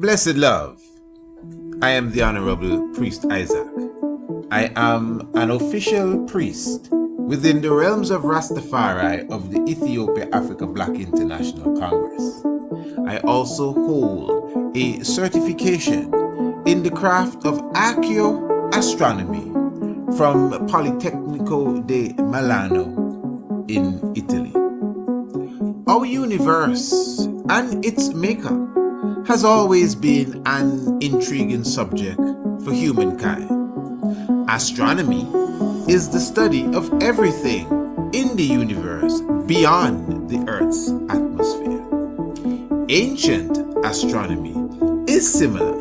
Blessed love, I am the Honorable Priest Isaac. I am an official priest within the realms of Rastafari of the Ethiopia Africa Black International Congress. I also hold a certification in the craft of ARCHAEOASTRONOMY from Politecnico di Milano in Italy. Our universe and its maker has always been an intriguing subject for humankind. Astronomy is the study of everything in the universe beyond the Earth's atmosphere. Ancient astronomy is similar,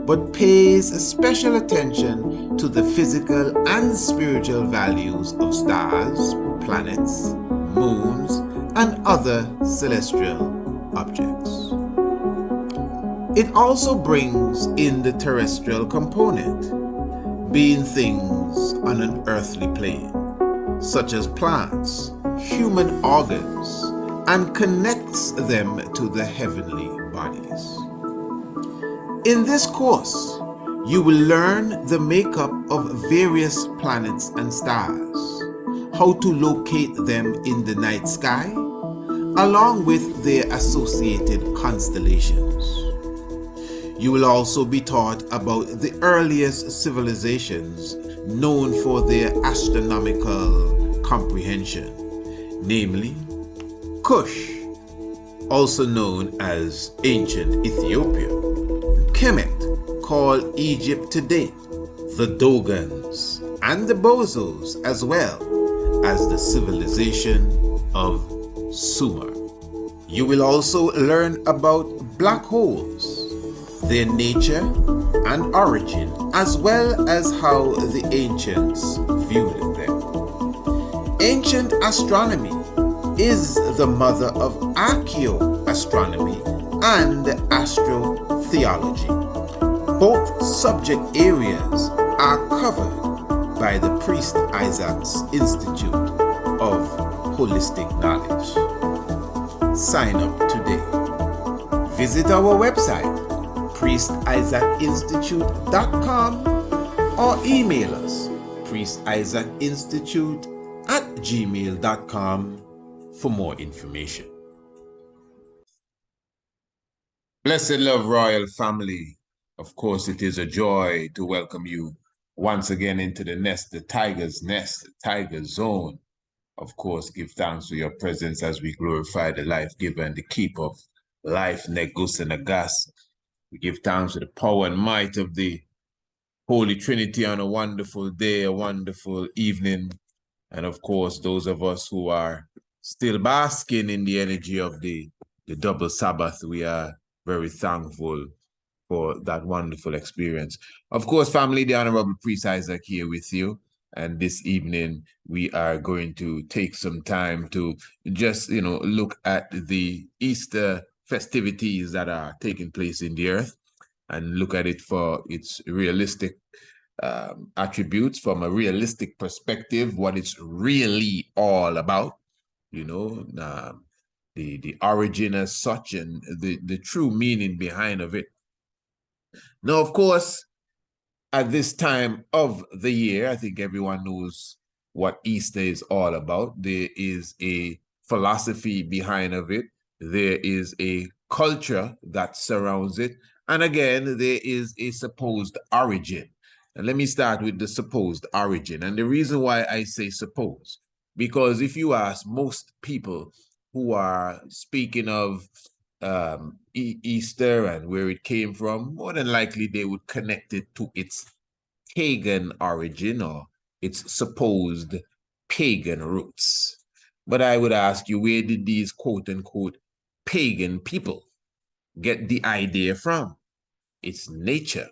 but pays special attention to the physical and spiritual values of stars, planets, moons, and other celestial objects. It also brings in the terrestrial component, being things on an earthly plane, such as plants, human organs, and connects them to the heavenly bodies. In this course, you will learn the makeup of various planets and stars, how to locate them in the night sky, along with their associated constellations. You will also be taught about the earliest civilizations known for their astronomical comprehension, namely Kush, also known as ancient Ethiopia, Kemet, called Egypt today, the Dogons, and the Bozos, as well as the civilization of Sumer. You will also learn about black holes, their nature and origin, as well as how the ancients viewed them. Ancient astronomy is the mother of archaeoastronomy and astrotheology. Both subject areas are covered by the Priest Isaac's Institute of Holistic Knowledge. Sign up today. Visit our website, priestisaacinstitute.com, or email us, priestisaacinstitute@gmail.com, for more information. Blessed love, royal family. Of course, it is a joy to welcome you once again into the nest, the tiger's nest, the tiger zone. Of course, give thanks for your presence as we glorify the life giver and the keeper of life, Negus and Agas. We give thanks for the power and might of the Holy Trinity on a wonderful day, a wonderful evening. And of course, those of us who are still basking in the energy of the double Sabbath, we are very thankful for that wonderful experience. Of course, family, the Honorable Priest Isaac here with you. And this evening, we are going to take some time to just, look at the Easter festivities that are taking place in the earth and look at it for its realistic attributes, from a realistic perspective, what it's really all about, the origin as such and the true meaning behind of it. Now, of course, at this time of the year, I think everyone knows what Easter is all about. There is a philosophy behind of it. There is a culture that surrounds it. And again, there is a supposed origin. And let me start with the supposed origin. And the reason why I say supposed, because if you ask most people who are speaking of Easter and where it came from, more than likely they would connect it to its pagan origin or its supposed pagan roots. But I would ask you, where did these quote-unquote pagan people get the idea from? It's nature.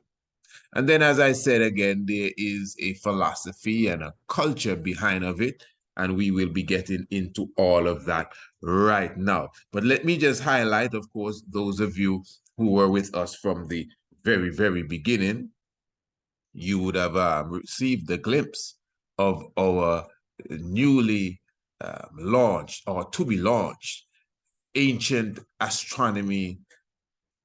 And then, as I said again, there is a philosophy and a culture behind of it, and we will be getting into all of that right now. But let me just highlight, of course, those of you who were with us from the very, very beginning, you would have received a glimpse of our newly launched or to be launched Ancient Astronomy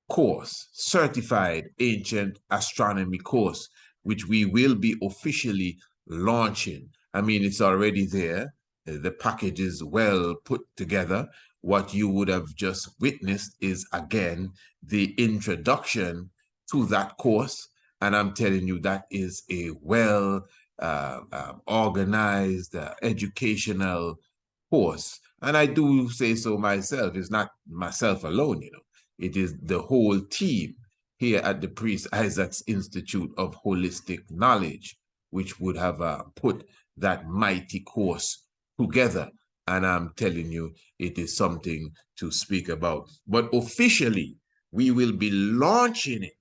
course, certified ancient astronomy course, which we will be officially launching. I mean, it's already there. The package is well put together. What you would have just witnessed is, again, the introduction to that course. And I'm telling you, that is a well organized educational course. And I do say so myself. It's not myself alone, you know. It is the whole team here at the Priest Isaac's Institute of Holistic Knowledge, which would have put that mighty course together. And I'm telling you, it is something to speak about. But officially, we will be launching it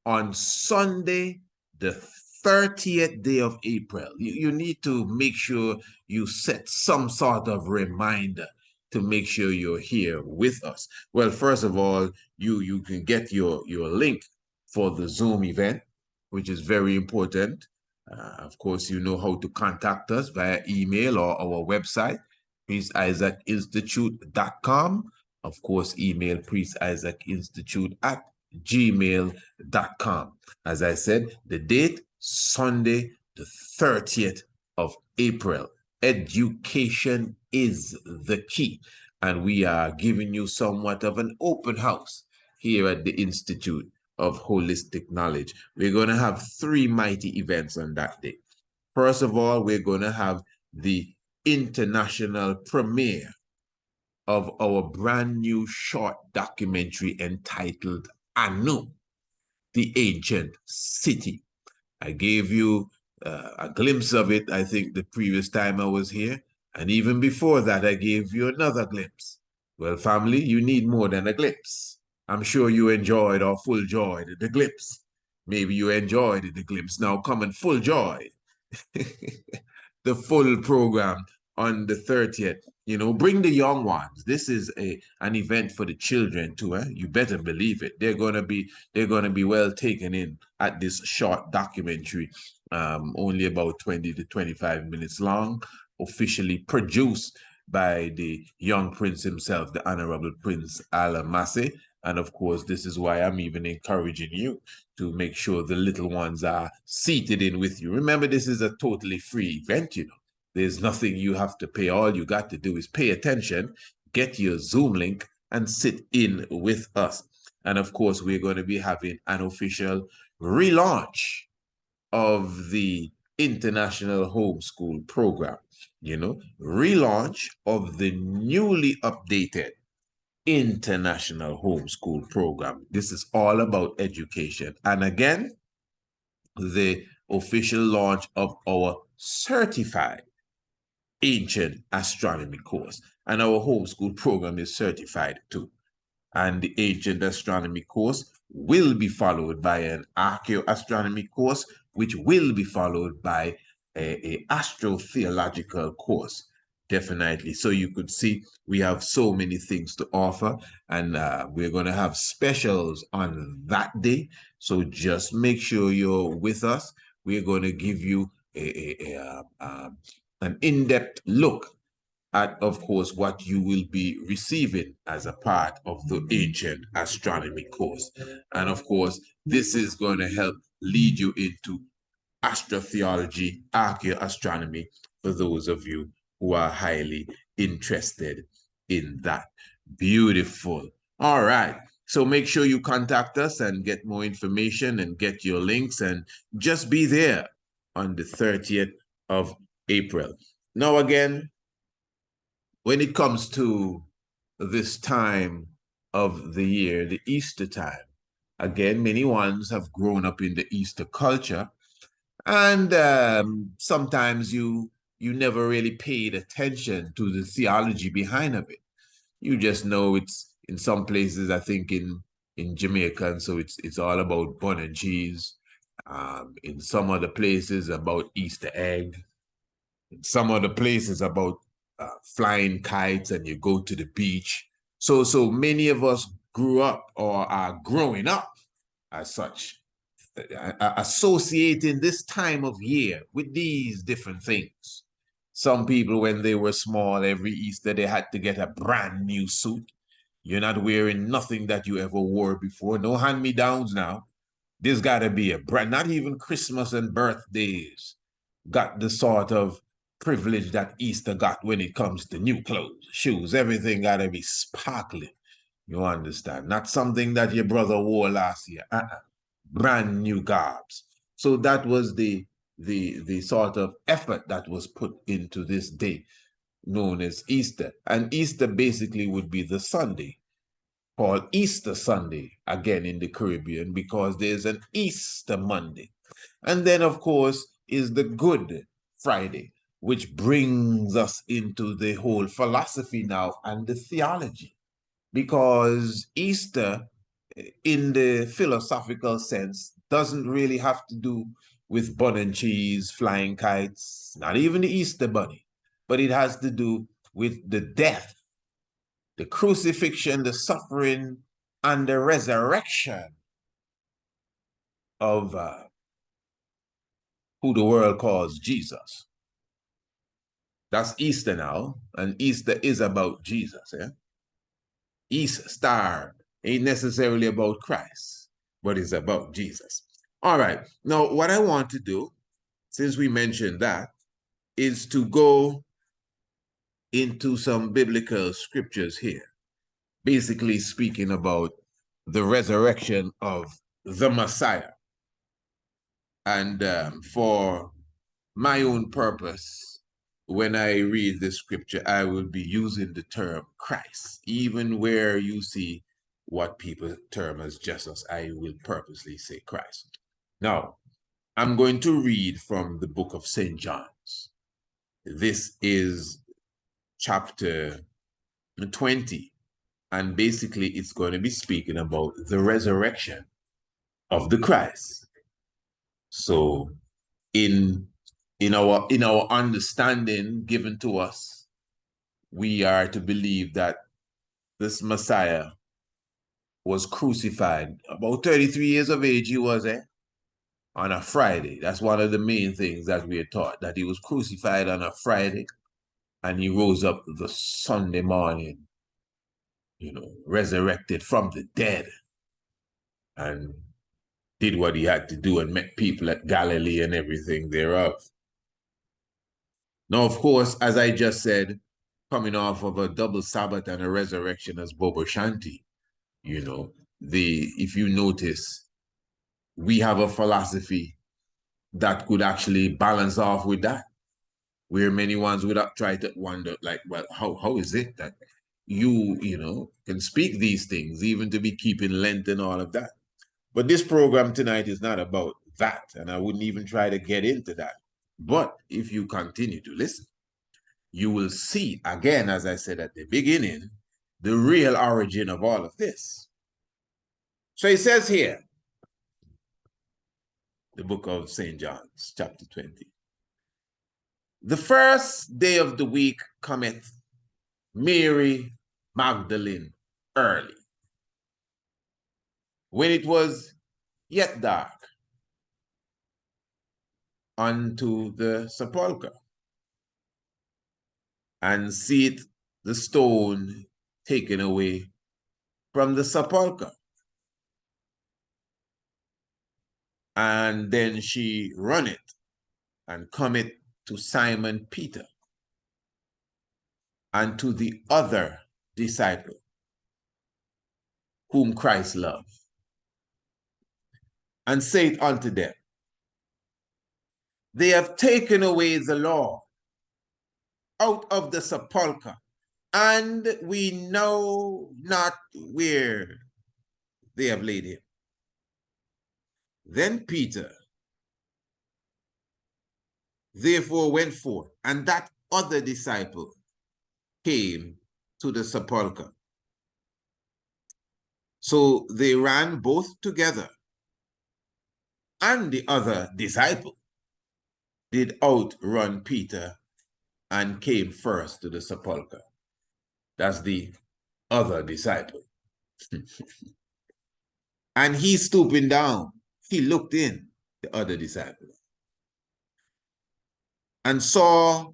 on Sunday, the 30th day of April. You need to make sure you set some sort of reminder to make sure you're here with us. Well, first of all, you can get your link for the Zoom event, which is very important. Of course, you know how to contact us via email or our website, priestIsaacInstitute.com. Of course, email priestIsaacInstitute@gmail.com. As I said, the date, Sunday, the 30th of April. Education is the key. And we are giving you somewhat of an open house here at the Institute of Holistic Knowledge. We're going to have 3 mighty events on that day. First of all, we're going to have the international premiere of our brand new short documentary entitled Anu, the Ancient City. I gave you a glimpse of it, I think, the previous time I was here. And even before that, I gave you another glimpse. Well, family, you need more than a glimpse. I'm sure you enjoyed or full joyed the glimpse. Maybe you enjoyed the glimpse. Now come and full joy the full program on the 30th. You know, bring the young ones. This is an event for the children too. You better believe it. They're gonna be well taken in at this short documentary, only about 20 to 25 minutes long, officially produced by the young prince himself, the Honorable Prince Alamase. And of course, this is why I'm even encouraging you to make sure the little ones are seated in with you. Remember, this is a totally free event, you know. There's nothing you have to pay. All you got to do is pay attention, get your Zoom link, and sit in with us. And of course, we're going to be having an official relaunch of the International Homeschool Program. You know, relaunch of the newly updated International Homeschool Program. This is all about education. And again, the official launch of our certified Ancient Astronomy course. And our homeschool program is certified too. And the Ancient Astronomy course will be followed by an ARCHAEOASTRONOMY course, which will be followed by a astrotheological course. Definitely. So you could see we have so many things to offer, and we're going to have specials on that day. So just make sure you're with us. We're going to give you an in-depth look at, of course, what you will be receiving as a part of the Ancient Astronomy course. And of course, this is going to help lead you into astrotheology, archaeoastronomy, for those of you who are highly interested in that. Beautiful. All right. So make sure you contact us and get more information and get your links, and just be there on the 30th of April. Now, again, when it comes to this time of the year, the Easter time, again, many ones have grown up in the Easter culture, and sometimes you never really paid attention to the theology behind of it. You just know it's in some places, I think in Jamaica, and so it's all about bun and cheese. In some other places about Easter egg. In some other places about flying kites, and you go to the beach. So many of us grew up or are growing up as such, associating this time of year with these different things. Some people, when they were small, every Easter, they had to get a brand new suit. You're not wearing nothing that you ever wore before. No hand-me-downs now. There's got to be a brand. Not even Christmas and birthdays got the sort of privilege that Easter got when it comes to new clothes, shoes. Everything got to be sparkling. You understand? Not something that your brother wore last year. Brand new garbs. So that was the sort of effort that was put into this day known as Easter. And Easter basically would be the Sunday called Easter Sunday, again in the Caribbean, because there's an Easter Monday. And then, of course, is the Good Friday, which brings us into the whole philosophy now and the theology. Because Easter, in the philosophical sense, doesn't really have to do with bun and cheese, flying kites, not even the Easter bunny, but it has to do with the death, the crucifixion, the suffering, and the resurrection of who the world calls Jesus. That's Easter now, and Easter is about Jesus. Yeah? East Star ain't necessarily about Christ, but it's about Jesus. All right, now what I want to do, since we mentioned that, is to go into some biblical scriptures here, basically speaking about the resurrection of the Messiah. And for my own purpose, when I read the scripture, I will be using the term Christ. Even where you see what people term as Jesus, I will purposely say Christ. Now, I'm going to read from the book of St. John's. This is chapter 20. And basically, it's going to be speaking about the resurrection of the Christ. So in our understanding given to us, we are to believe that this Messiah was crucified about 33 years of age. He was on a Friday. That's one of the main things that we are taught, that he was crucified on a Friday and he rose up the Sunday morning, resurrected from the dead and did what he had to do and met people at Galilee and everything thereof. Now, of course, as I just said, coming off of a double Sabbath and a resurrection as Bobo Shanti, if you notice, we have a philosophy that could actually balance off with that, where many ones would try to wonder, like, well, how is it that you can speak these things, even to be keeping Lent and all of that? But this program tonight is not about that, and I wouldn't even try to get into that. But if you continue to listen, you will see, again, as I said at the beginning, the real origin of all of this. So it says here, the book of St. John's, chapter 20. The first day of the week cometh Mary Magdalene early, when it was yet dark, unto the sepulchre, and seeth the stone taken away from the sepulchre. And then she runneth and cometh to Simon Peter and to the other disciple whom Christ loved, and saith unto them, They have taken away the Lord out of the sepulchre, and we know not where they have laid him. Then Peter therefore went forth, and that other disciple came to the sepulchre. So they ran both together, and the other disciple did outrun Peter and came first to the sepulchre. That's the other disciple. And he stooping down, he looked in, the other disciple, and saw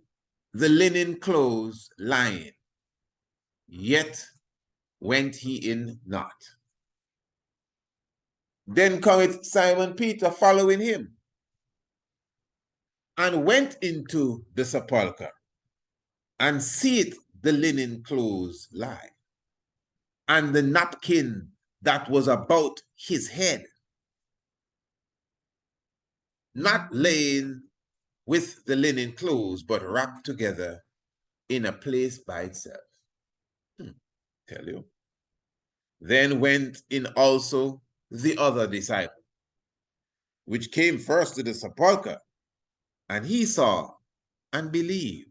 the linen clothes lying, yet went he in not. Then cometh Simon Peter following him, and went into the sepulchre, and seeth the linen clothes lie, and the napkin that was about his head, not laying with the linen clothes, but wrapped together in a place by itself. Tell you. Then went in also the other disciple, which came first to the sepulchre, and he saw and believed.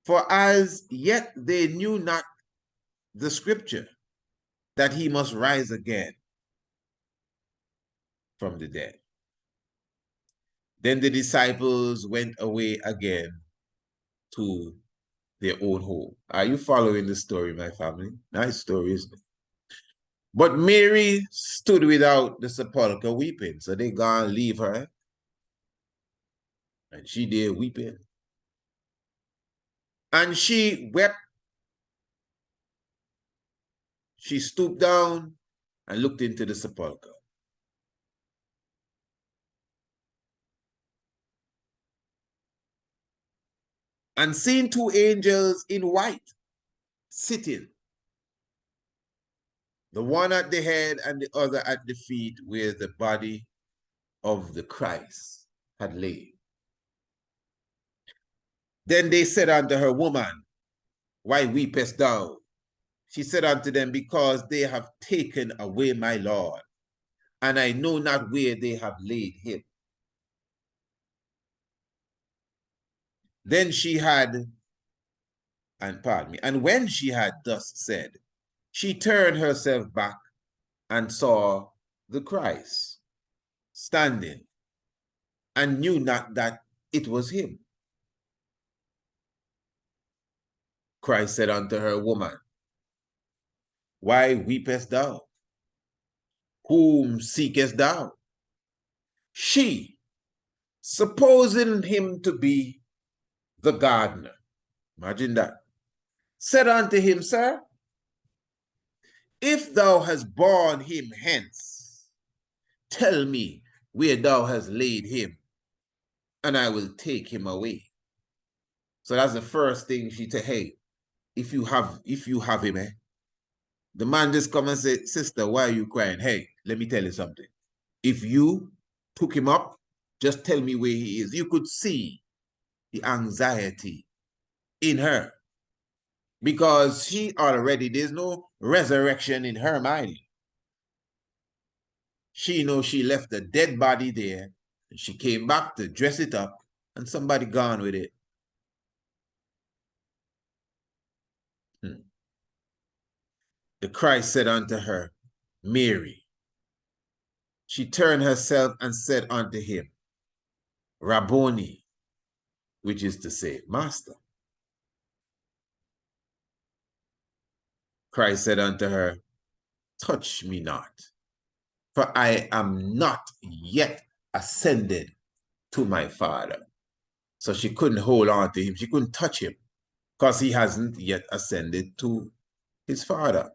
For as yet they knew not the scripture, that he must rise again from the dead. Then the disciples went away again to their own home. Are you following the story, my family? Nice story, isn't it? But Mary stood without the sepulchre weeping. So they gone leave her. And she there weeping. And she wept. She stooped down and looked into the sepulchre. And seeing two angels in white sitting, the one at the head and the other at the feet, where the body of the Christ had lain. Then they said unto her, Woman, why weepest thou? She said unto them, Because they have taken away my Lord, and I know not where they have laid him. Then she had, and when she had thus said, she turned herself back and saw the Christ standing, and knew not that it was him. Christ said unto her, Woman, why weepest thou? Whom seekest thou? She, supposing him to be the gardener, imagine that, said unto him, Sir, if thou hast borne him hence, tell me where thou hast laid him, and I will take him away. So that's the first thing she said. Hey, if you have him, the man just come and say, Sister, why are you crying? Hey, let me tell you something. If you took him up, just tell me where he is. You could see the anxiety in her, because she already, there's no resurrection in her mind. She knows she left the dead body there, and she came back to dress it up, and somebody gone with it. The Christ said unto her, Mary. She turned herself and said unto him, Rabboni, which is to say, Master. Christ said unto her, Touch me not, for I am not yet ascended to my Father. So she couldn't hold on to him. She couldn't touch him because he hasn't yet ascended to his Father.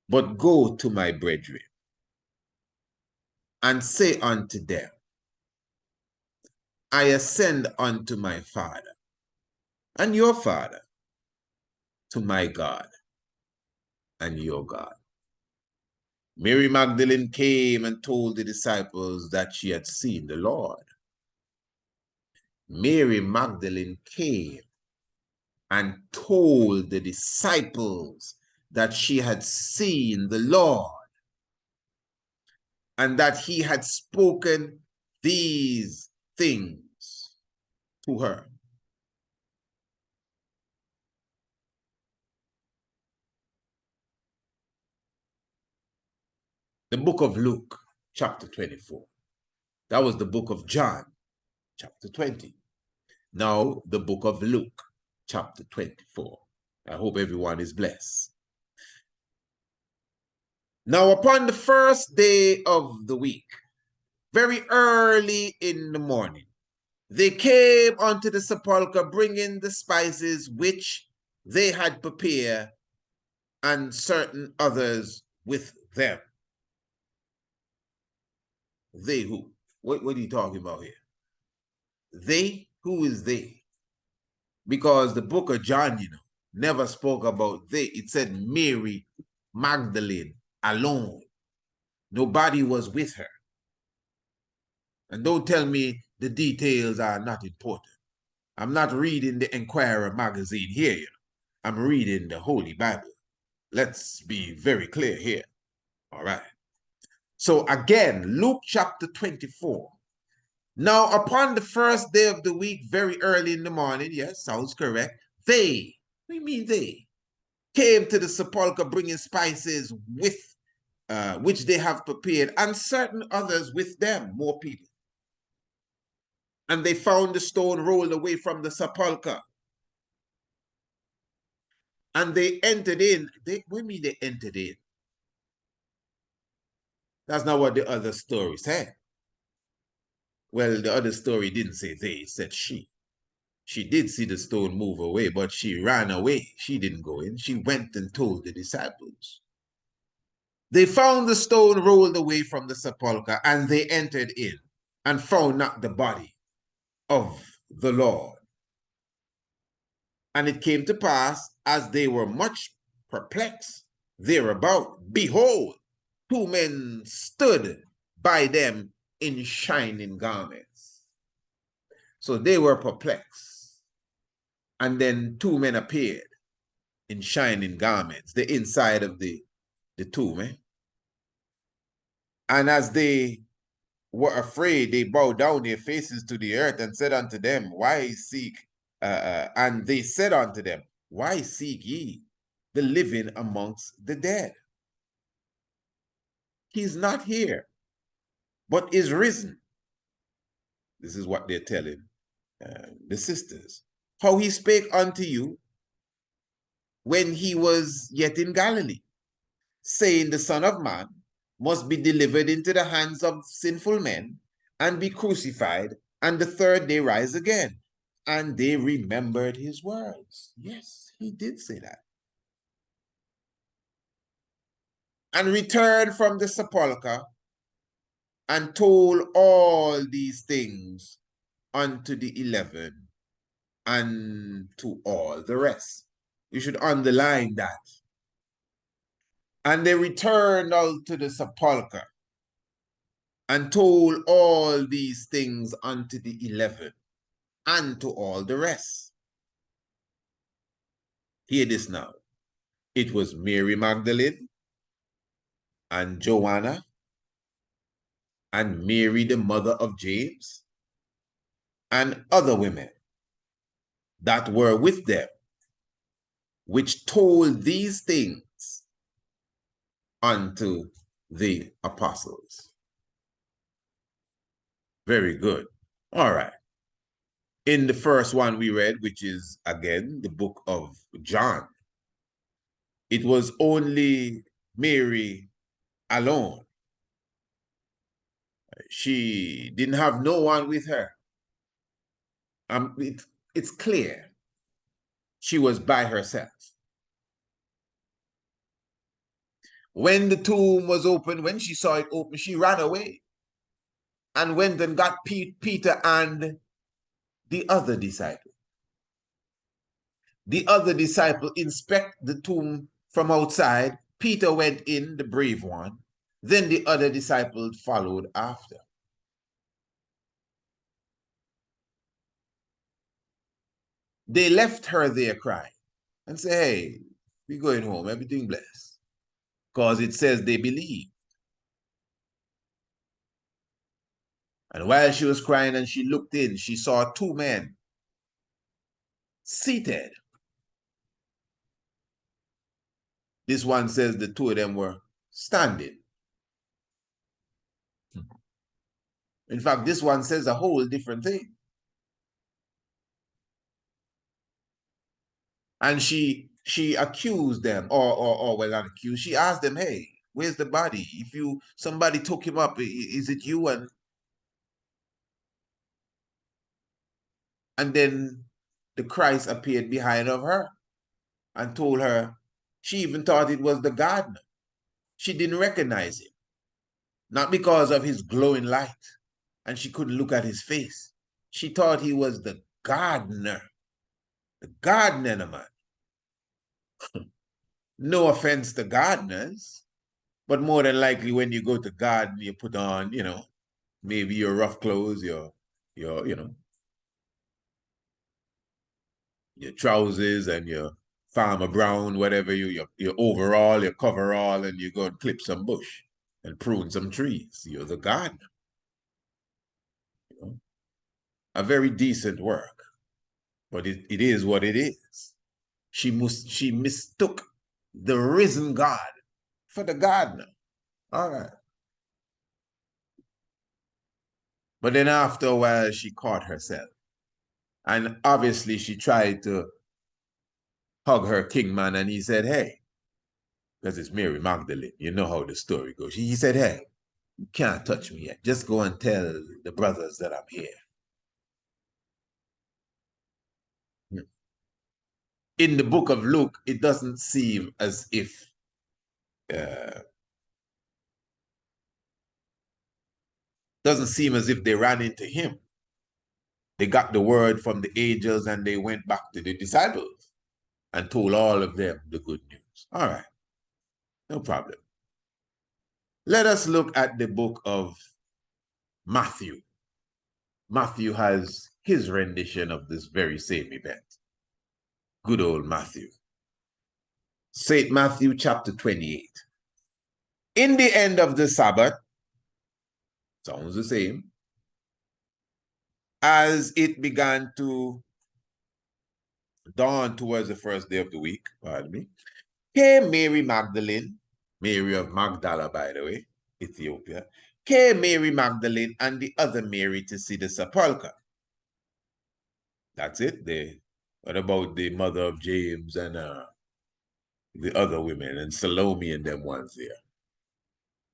But go to my brethren and say unto them, I ascend unto my Father and your Father, to my God and your God. Mary Magdalene came and told the disciples that she had seen the Lord. Mary Magdalene came and told the disciples that she had seen the Lord, and that he had spoken these things to her. The book of Luke, chapter 24. That was the book of John, chapter 20. Now, the book of Luke, chapter 24. I hope everyone is blessed. Now, upon the first day of the week, very early in the morning, they came unto the sepulchre, bringing the spices which they had prepared and certain others with them. They who? What are you talking about here? They? Who is they? Because the book of John, never spoke about they. It said Mary Magdalene alone. Nobody was with her. And don't tell me the details are not important. I'm not reading the Enquirer magazine here. I'm reading the Holy Bible. Let's be very clear here. All right. So again, Luke chapter 24. Now, upon the first day of the week, very early in the morning, yes, sounds correct, they, what do you mean they, came to the sepulchre bringing spices with which they have prepared, and certain others with them, more people. And they found the stone rolled away from the sepulchre. And they entered in. What do you mean they entered in? That's not what the other story said. Well, the other story didn't say they, it said she. She did see the stone move away, but she ran away. She didn't go in. She went and told the disciples. They found the stone rolled away from the sepulchre, and they entered in and found not the body of the Lord. And it came to pass, as they were much perplexed thereabout, behold, two men stood by them in shining garments. So they were perplexed. And then two men appeared in shining garments, the inside of the tomb. And as they were afraid, they bowed down their faces to the earth and said unto them, why seek, and they said unto them, why seek ye the living amongst the dead? He's not here, but is risen. This is what they're telling the sisters. How he spake unto you when he was yet in Galilee, saying, the Son of Man must be delivered into the hands of sinful men and be crucified, and the third day rise again. And they remembered his words. Yes, he did say that. And returned from the sepulchre and told all these things unto the 11 and to all the rest. You should underline that. And they returned out to the sepulchre and told all these things unto the 11 and to all the rest. Hear this now. It was Mary Magdalene and Joanna and Mary, the mother of James, and other women that were with them, which told these things unto the apostles. Very good. All right. In the first one we read, which is, again, the book of John, it was only Mary alone. She didn't have no one with her. It's clear she was by herself. When the tomb was open, when she saw it open, she ran away and went and got Peter and the other disciple. The other disciple inspect the tomb from outside. Peter went in, the brave one. Then the other disciple followed after. They left her there crying and say, hey, we're going home, everything blessed. Because it says they believe. And while she was crying and she looked in, she saw two men seated. This one says the two of them were standing. In fact, this one says a whole different thing. And she accused them, or well, not accused. She asked them, hey, where's the body? If somebody took him up, is it you? And then the Christ appeared behind of her and told her She even thought it was the gardener. She didn't recognize him, not because of his glowing light, and she couldn't look at his face. She thought he was the gardener, man. No offense to gardeners, but more than likely when you go to garden, you put on, maybe your rough clothes, your trousers and your farmer brown, whatever your overall, your coverall, and you go and clip some bush and prune some trees. You're the gardener. A very decent work, but it is what it is. She mistook the risen God for the gardener. All right. But then after a while, she caught herself. And obviously, she tried to hug her king man, and he said, hey, because it's Mary Magdalene. You know how the story goes. He said, hey, you can't touch me yet. Just go and tell the brothers that I'm here. In the book of Luke, it doesn't seem as if they ran into him. They got the word from the angels and they went back to the disciples and told all of them the good news. All right, no problem. Let us look at the book of Matthew. Matthew has his rendition of this very same event. Good old Matthew. St. Matthew chapter 28. In the end of the Sabbath, sounds the same, as it began to dawn towards the first day of the week, pardon me, came Mary Magdalene, Mary of Magdala, by the way, Ethiopia, came Mary Magdalene and the other Mary to see the sepulchre. That's it. What about the mother of James and the other women and Salome and them ones there?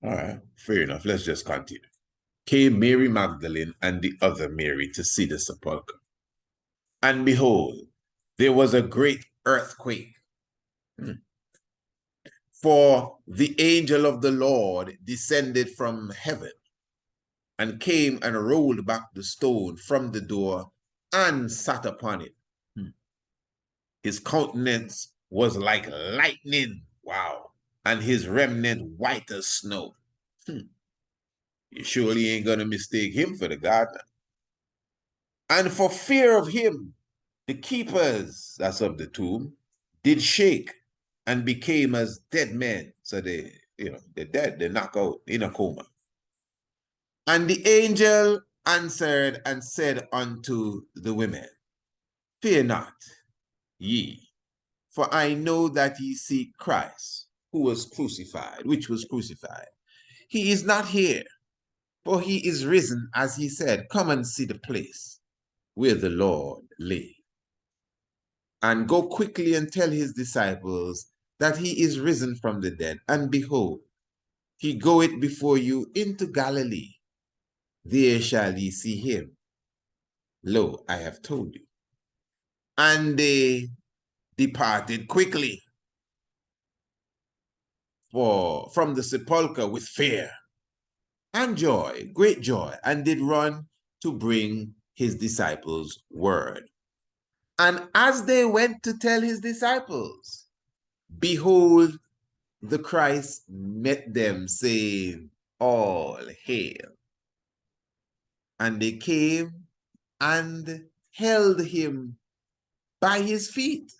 All right, fair enough. Let's just continue. Came Mary Magdalene and the other Mary to see the sepulchre. And behold, there was a great earthquake. For the angel of the Lord descended from heaven and came and rolled back the stone from the door and sat upon it. His countenance was like lightning. Wow. And his remnant white as snow. You surely ain't going to mistake him for the gardener. And for fear of him, the keepers, that's of the tomb, did shake and became as dead men. So they're dead, they're knocked out in a coma. And the angel answered and said unto the women, fear not, ye, for I know that ye seek Christ, who was crucified, which was crucified. He is not here, for he is risen, as he said. Come and see the place where the Lord lay. And go quickly and tell his disciples that he is risen from the dead. And behold, he goeth before you into Galilee. There shall ye see him. Lo, I have told you. And they departed quickly from the sepulchre with fear and joy, great joy, and did run to bring his disciples word. And as they went to tell his disciples, behold, the Christ met them, saying, all hail. And they came and held him by his feet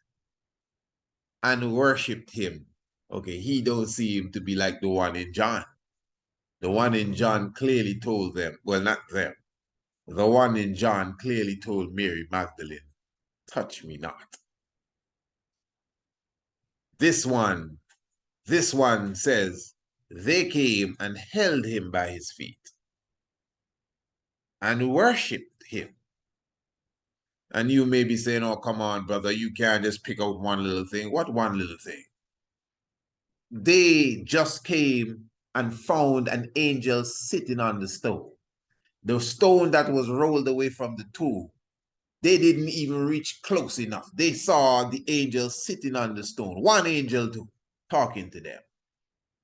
and worshipped him. Okay, he don't seem to be like the one in John. The one in John clearly told them, well, not them. The one in John clearly told Mary Magdalene, touch me not. This one says, they came and held him by his feet and worshipped him. And you may be saying, oh, come on, brother, you can't just pick out one little thing. What one little thing? They just came and found an angel sitting on the stone. The stone that was rolled away from the tomb. They didn't even reach close enough. They saw the angel sitting on the stone. One angel too. talking to them.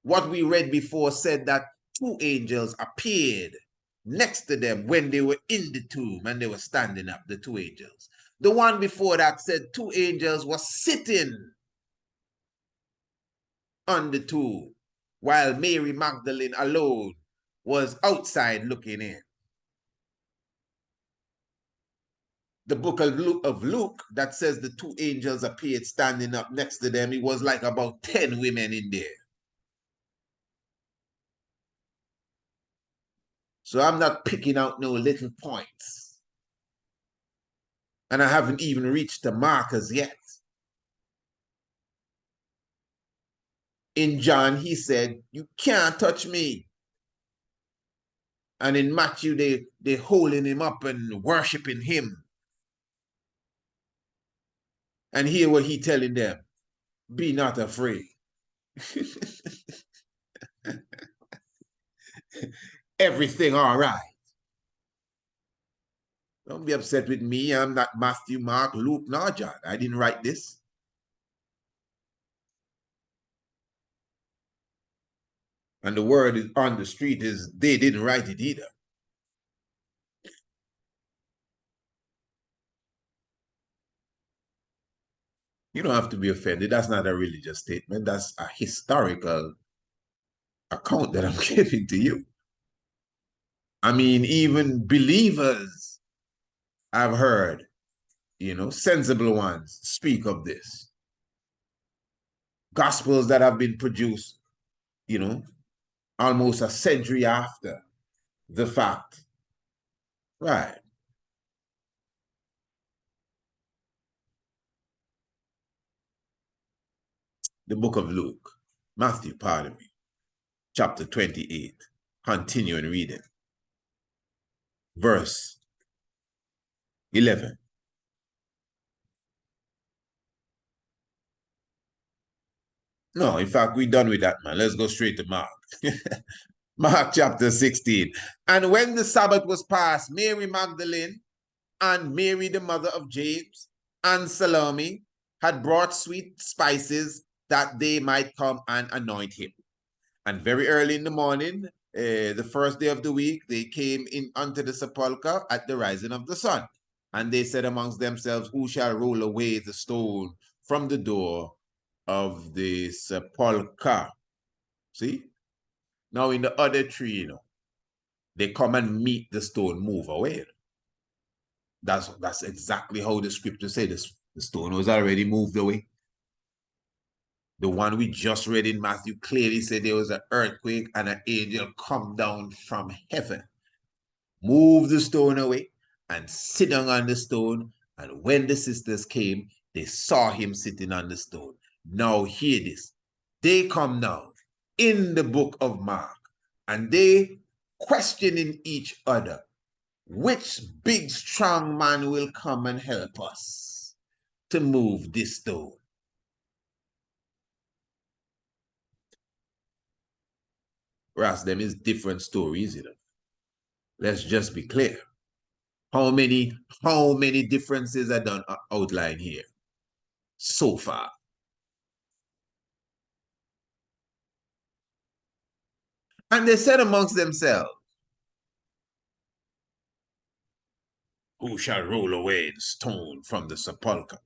What we read before said that two angels appeared next to them when they were in the tomb and they were standing up, the two angels. The one before that said two angels were sitting on the tomb while Mary Magdalene alone was outside looking in. The book of Luke that says the two angels appeared standing up next to them, it was like about 10 women in there. So I'm not picking out no little points. And I haven't even reached the markers yet. In John, he said, you can't touch me. And in Matthew, they holding him up and worshiping him. And hear what he telling them, be not afraid. Everything all right. Don't be upset with me. I'm not Matthew, Mark, Luke, nor John. I didn't write this. And the word on the street is they didn't write it either. You don't have to be offended. That's not a religious statement. That's a historical account that I'm giving to you. I mean, even believers I've heard, sensible ones speak of this. Gospels that have been produced, almost a century after the fact. Right. The book of Luke, Matthew, pardon me, chapter 28, continuing reading, verse 11. No, in fact, we're done with that, man. Let's go straight to Mark. Mark chapter 16. And when the Sabbath was past, Mary Magdalene and Mary, the mother of James, and Salome had brought sweet spices that they might come and anoint him. And very early in the morning, the first day of the week, they came in unto the sepulchre at the rising of the sun. And they said amongst themselves, who shall roll away the stone from the door of the sepulchre? See? Now in the other tree, they come and meet the stone move away. That's exactly how the scripture says the stone was already moved away. The one we just read in Matthew clearly said there was an earthquake and an angel come down from heaven, move the stone away, and sit down on the stone. And when the sisters came, they saw him sitting on the stone. Now hear this. They come now in the book of Mark, and they questioning each other, which big strong man will come and help us to move this stone? Whereas them is different stories, Let's just be clear. How many differences are done outlined here so far? And they said amongst themselves, who shall roll away the stone from the sepulchre?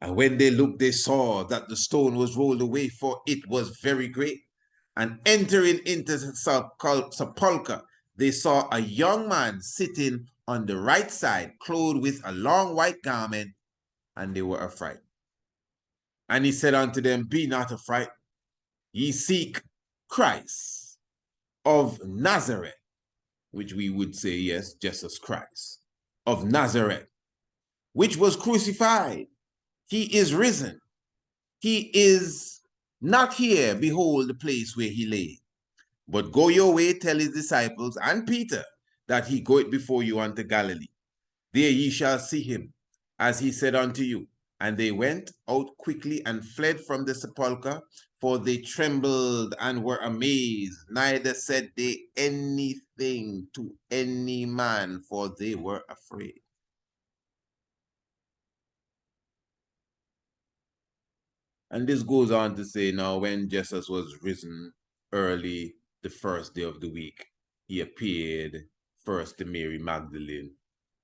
And when they looked, they saw that the stone was rolled away, for it was very great. And entering into the sepulchre, they saw a young man sitting on the right side, clothed with a long white garment, and they were afraid. And he said unto them, be not afraid. Ye seek Christ of Nazareth, which we would say, yes, Jesus Christ, of Nazareth, which was crucified. He is risen. He is not here. Behold the place where he lay. But go your way, tell his disciples and Peter that he goeth before you unto Galilee. There ye shall see him, as he said unto you. And they went out quickly and fled from the sepulchre, for they trembled and were amazed. Neither said they anything to any man, for they were afraid. And this goes on to say, now when Jesus was risen early the first day of the week, he appeared first to Mary Magdalene,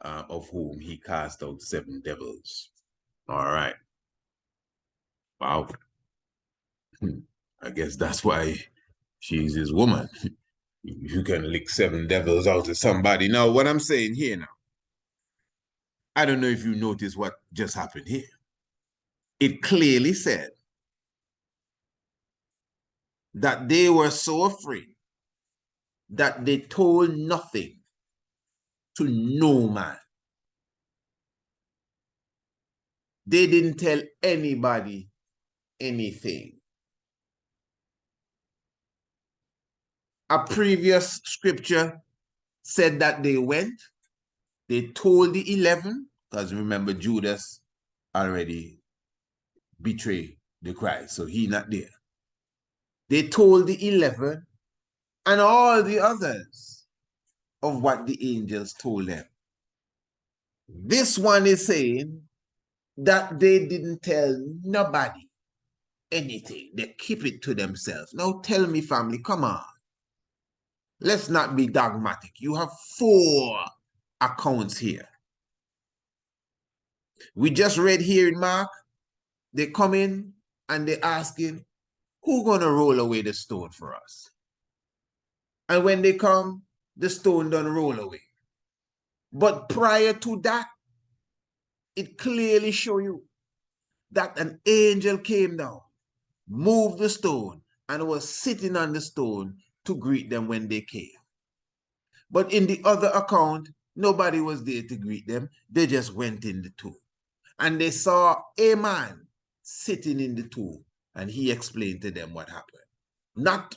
of whom he cast out 7 devils. All right. Wow. I guess that's why she's his woman. You can lick 7 devils out of somebody. Now, what I'm saying here now, I don't know if you noticed what just happened here. It clearly said that they were so afraid that they told nothing to no man. They didn't tell anybody anything. A previous scripture said that they went, they told the 11, because remember Judas already betrayed the Christ, so he not there. They told the 11 and all the others of what the angels told them. This one is saying that they didn't tell nobody anything. They keep it to themselves. Now tell me, family, come on. Let's not be dogmatic. You have 4 accounts here. We just read here in Mark, they come in and they asking, who gonna roll away the stone for us? And when they come, the stone don't roll away. But prior to that, it clearly show you that an angel came down, moved the stone, and was sitting on the stone to greet them when they came. But in the other account, nobody was there to greet them. They just went in the tomb. And they saw a man sitting in the tomb, and he explained to them what happened. Not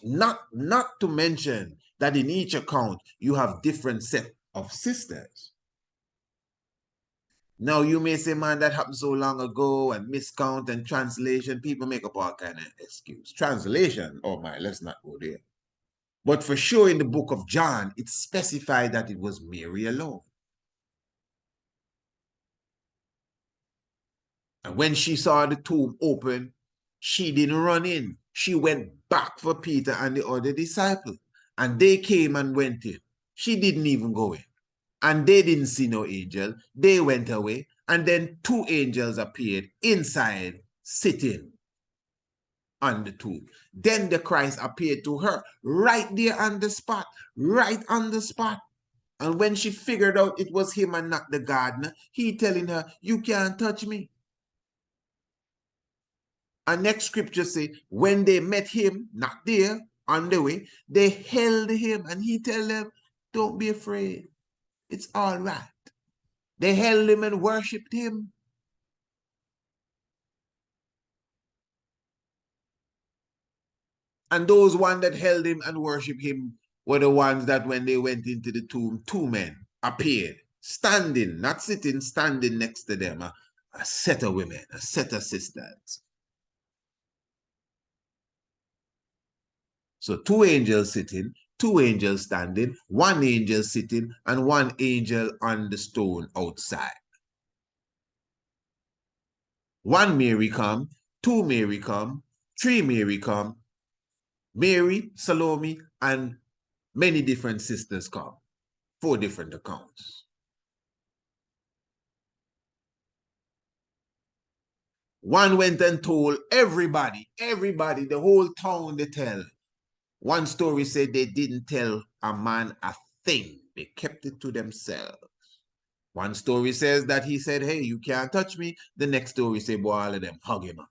to mention that in each account, you have different set of sisters. Now, you may say, man, that happened so long ago, and miscount and translation, people make up all kind of excuse. Translation, oh my, let's not go there. But for sure, in the book of John, it specified that it was Mary alone. And when she saw the tomb open, she didn't run in. She went back for Peter and the other disciples. And they came and went in. She didn't even go in. And they didn't see no angel. They went away. And then 2 angels appeared inside, sitting on the tomb. Then the Christ appeared to her right there on the spot, right on the spot. And when she figured out it was him and not the gardener, he telling her, you can't touch me. And next scripture say, when they met him, not there, on the way, they held him and he tell them, don't be afraid. It's all right. They held him and worshipped him. And those ones that held him and worshipped him were the ones that when they went into the tomb, 2 men appeared, standing, not sitting, standing next to them, a set of women, a set of sisters. So 2 angels sitting, 2 angels standing, 1 angel sitting, and 1 angel on the stone outside. 1 Mary come, 2 Mary come, 3 Mary come, Mary, Salome, and many different sisters come. 4 different accounts. One went and told everybody, the whole town they tell. One story said they didn't tell a man a thing. They kept it to themselves. One story says that he said, hey, you can't touch me. The next story say, boy, all of them hug him up.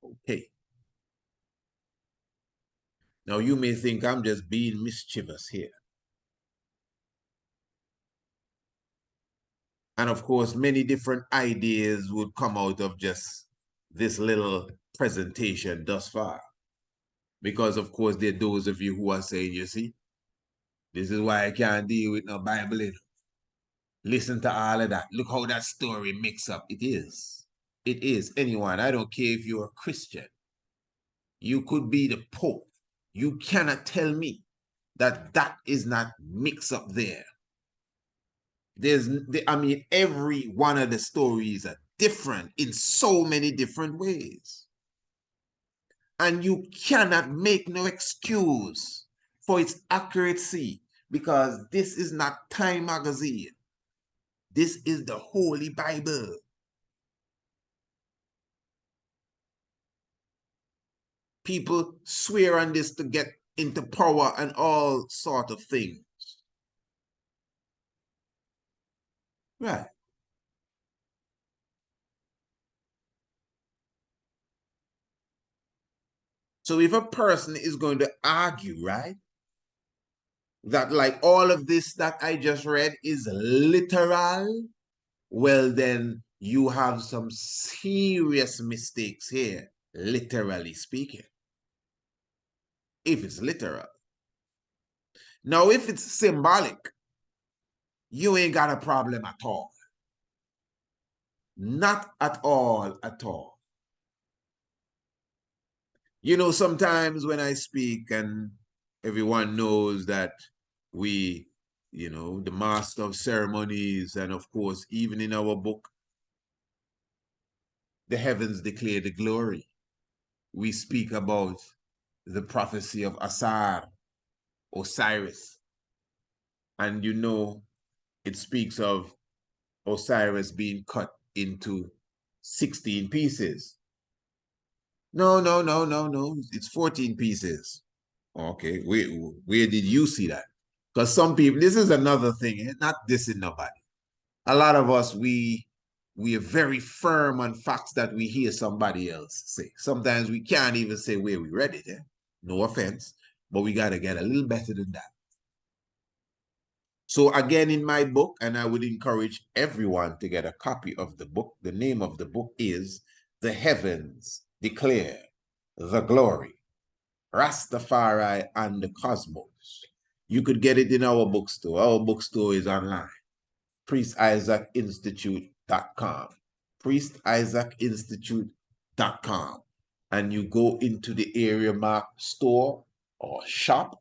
Okay. Now you may think I'm just being mischievous here. And of course, many different ideas would come out of just this little presentation thus far. Because of course, there are those of you who are saying, you see, this is why I can't deal with no Bible. Listen to all of that. Look how that story mix up. It is. It is. Anyone, I don't care if you're a Christian. You could be the Pope. You cannot tell me that that is not mixed up there. I mean, every one of the stories are different in so many different ways. And you cannot make no excuse for its accuracy, because this is not Time magazine. This is the Holy Bible. People swear on this to get into power and all sort of things. Right. So if a person is going to argue, right, that like all of this that I just read is literal, well, then you have some serious mistakes here, literally speaking, if it's literal. Now, if it's symbolic, you ain't got a problem at all. Not at all, at all. You know, sometimes when I speak, and everyone knows that we, you know, the master of ceremonies, and of course, even in our book, the heavens declare the glory. We speak about the prophecy of Osiris. And you know, it speaks of Osiris being cut into 16 pieces. No, no, no, no, no. It's 14 pieces. Okay, where did you see that? Because some people, this is another thing, not dissing nobody. A lot of us, we are very firm on facts that we hear somebody else say. Sometimes we can't even say where we read it. No offense, but we got to get a little better than that. So again, in my book, and I would encourage everyone to get a copy of the book. The name of the book is The Heavens Declare the Glory, Rastafari and the Cosmos. You could get it in our bookstore. Our bookstore is online. PriestIsaacInstitute.com. PriestIsaacInstitute.com. And you go into the area marked store or shop,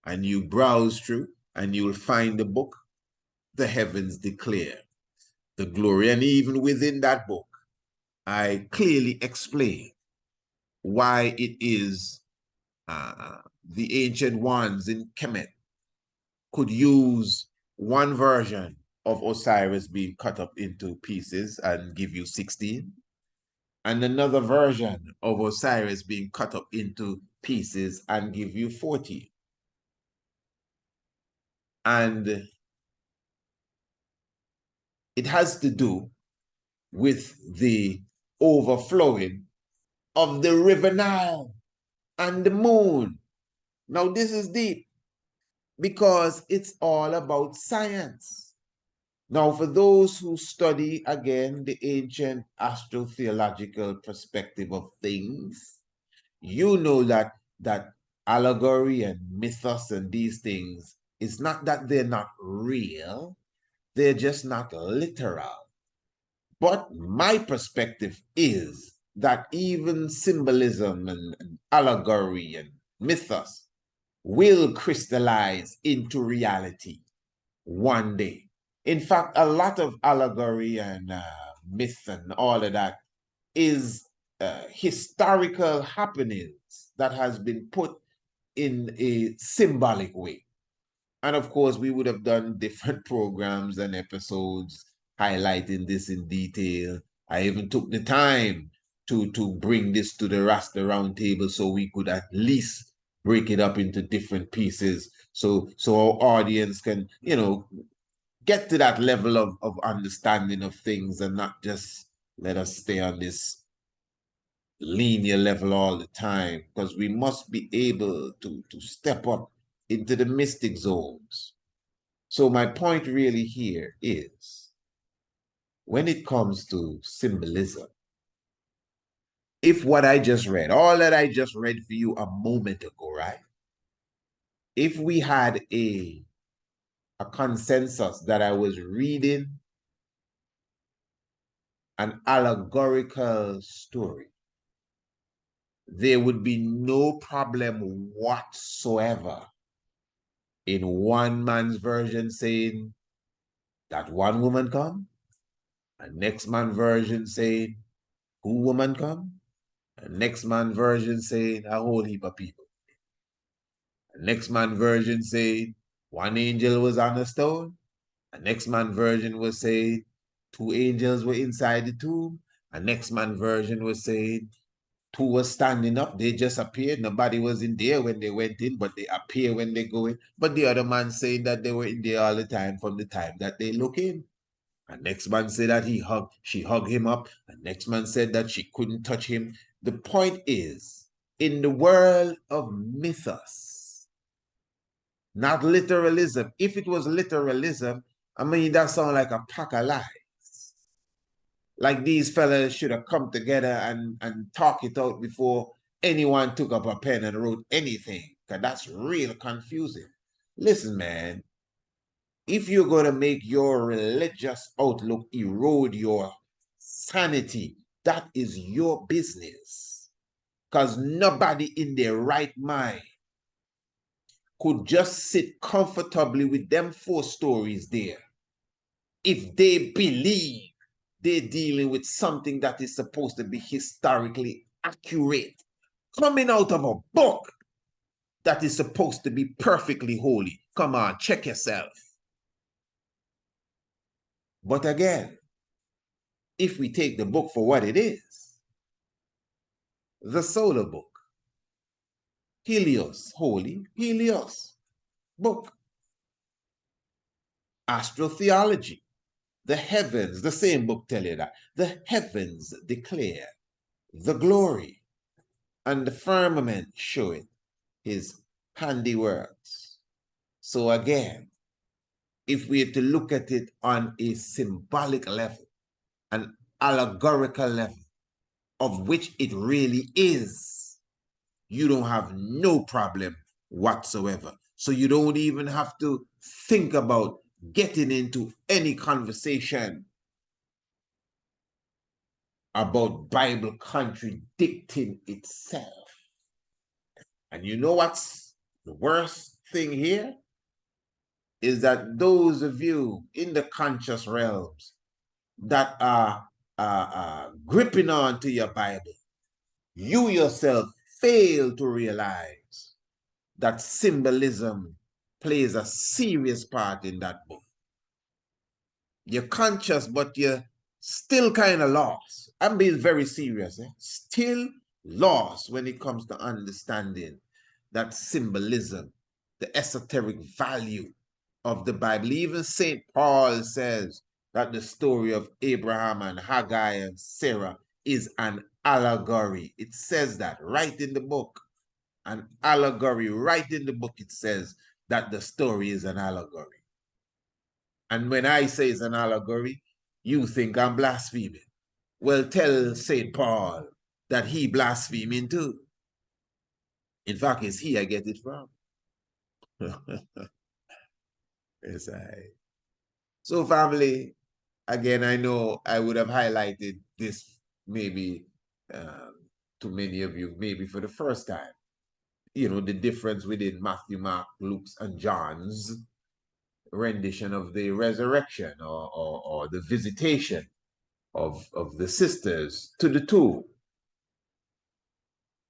and you browse through, and you will find the book, The Heavens Declare the Glory. And even within that book, I clearly explain why it is the ancient ones in Kemet could use one version of Osiris being cut up into pieces and give you 16, and another version of Osiris being cut up into pieces and give you 40. And it has to do with the overflowing of the River Nile and the moon. Now, this is deep because it's all about science. Now, for those who study, again, the ancient astrotheological perspective of things, you know that allegory and mythos and these things, it's not that they're not real, they're just not literal. But my perspective is that even symbolism and allegory and mythos will crystallize into reality one day. In fact, a lot of allegory and myth and all of that is historical happenings that has been put in a symbolic way. And of course, we would have done different programs and episodes highlighting this in detail. I even took the time to bring this to the Rasta Round Table so we could at least break it up into different pieces so our audience can, you know, get to that level of understanding of things and not just let us stay on this linear level all the time, because we must be able to step up into the mystic zones. So my point really here is, when it comes to symbolism, if what I just read, all that I just read for you a moment ago, right? If we had a consensus that I was reading an allegorical story, there would be no problem whatsoever in one man's version saying that one woman come, And next man version saying, who woman come? And next man version saying, a whole heap of people. And next man version saying, one angel was on a stone. And next man version was saying, two angels were inside the tomb. And next man version was saying, two were standing up. They just appeared. Nobody was in there when they went in, but they appear when they go in. But the other man saying that they were in there all the time from the time that they look in. And next man said that she hugged him up. And next man said that she couldn't touch him. The point is, in the world of mythos, not literalism. If it was literalism, I mean, that sounds like a pack of lies. Like these fellas should have come together and talk it out before anyone took up a pen and wrote anything, because that's real confusing. Listen, man, if you're going to make your religious outlook erode your sanity, that is your business. Because nobody in their right mind could just sit comfortably with them four stories there if they believe they're dealing with something that is supposed to be historically accurate, coming out of a book that is supposed to be perfectly holy. Come on, check yourself. But again, if we take the book for what it is, the solar book, Helios, holy, Helios, book, astrotheology, the heavens, the same book tell you that, the heavens declare the glory, and the firmament showing his handiworks. So again, if we are to look at it on a symbolic level, an allegorical level, of which it really is, you don't have no problem whatsoever. So you don't even have to think about getting into any conversation about Bible contradicting itself. And you know what's the worst thing here? Is that those of you in the conscious realms that are gripping on to your Bible, you yourself fail to realize that symbolism plays a serious part in that book. You're conscious, but you're still kind of lost. I'm being very serious. Still lost when it comes to understanding that symbolism, the esoteric value of the Bible. Even St. Paul says that the story of Abraham and Haggai and Sarah is an allegory. It says that right in the book. An allegory, right in the book, it says that the story is an allegory. And when I say it's an allegory, you think I'm blaspheming. Well, tell St. Paul that he blaspheming too. In fact, it's he I get it from. Yes, So family, again, I know I would have highlighted this maybe to many of you, maybe for the first time. You know, the difference within Matthew, Mark, Luke's, and John's rendition of the resurrection or the visitation of the sisters to the tomb.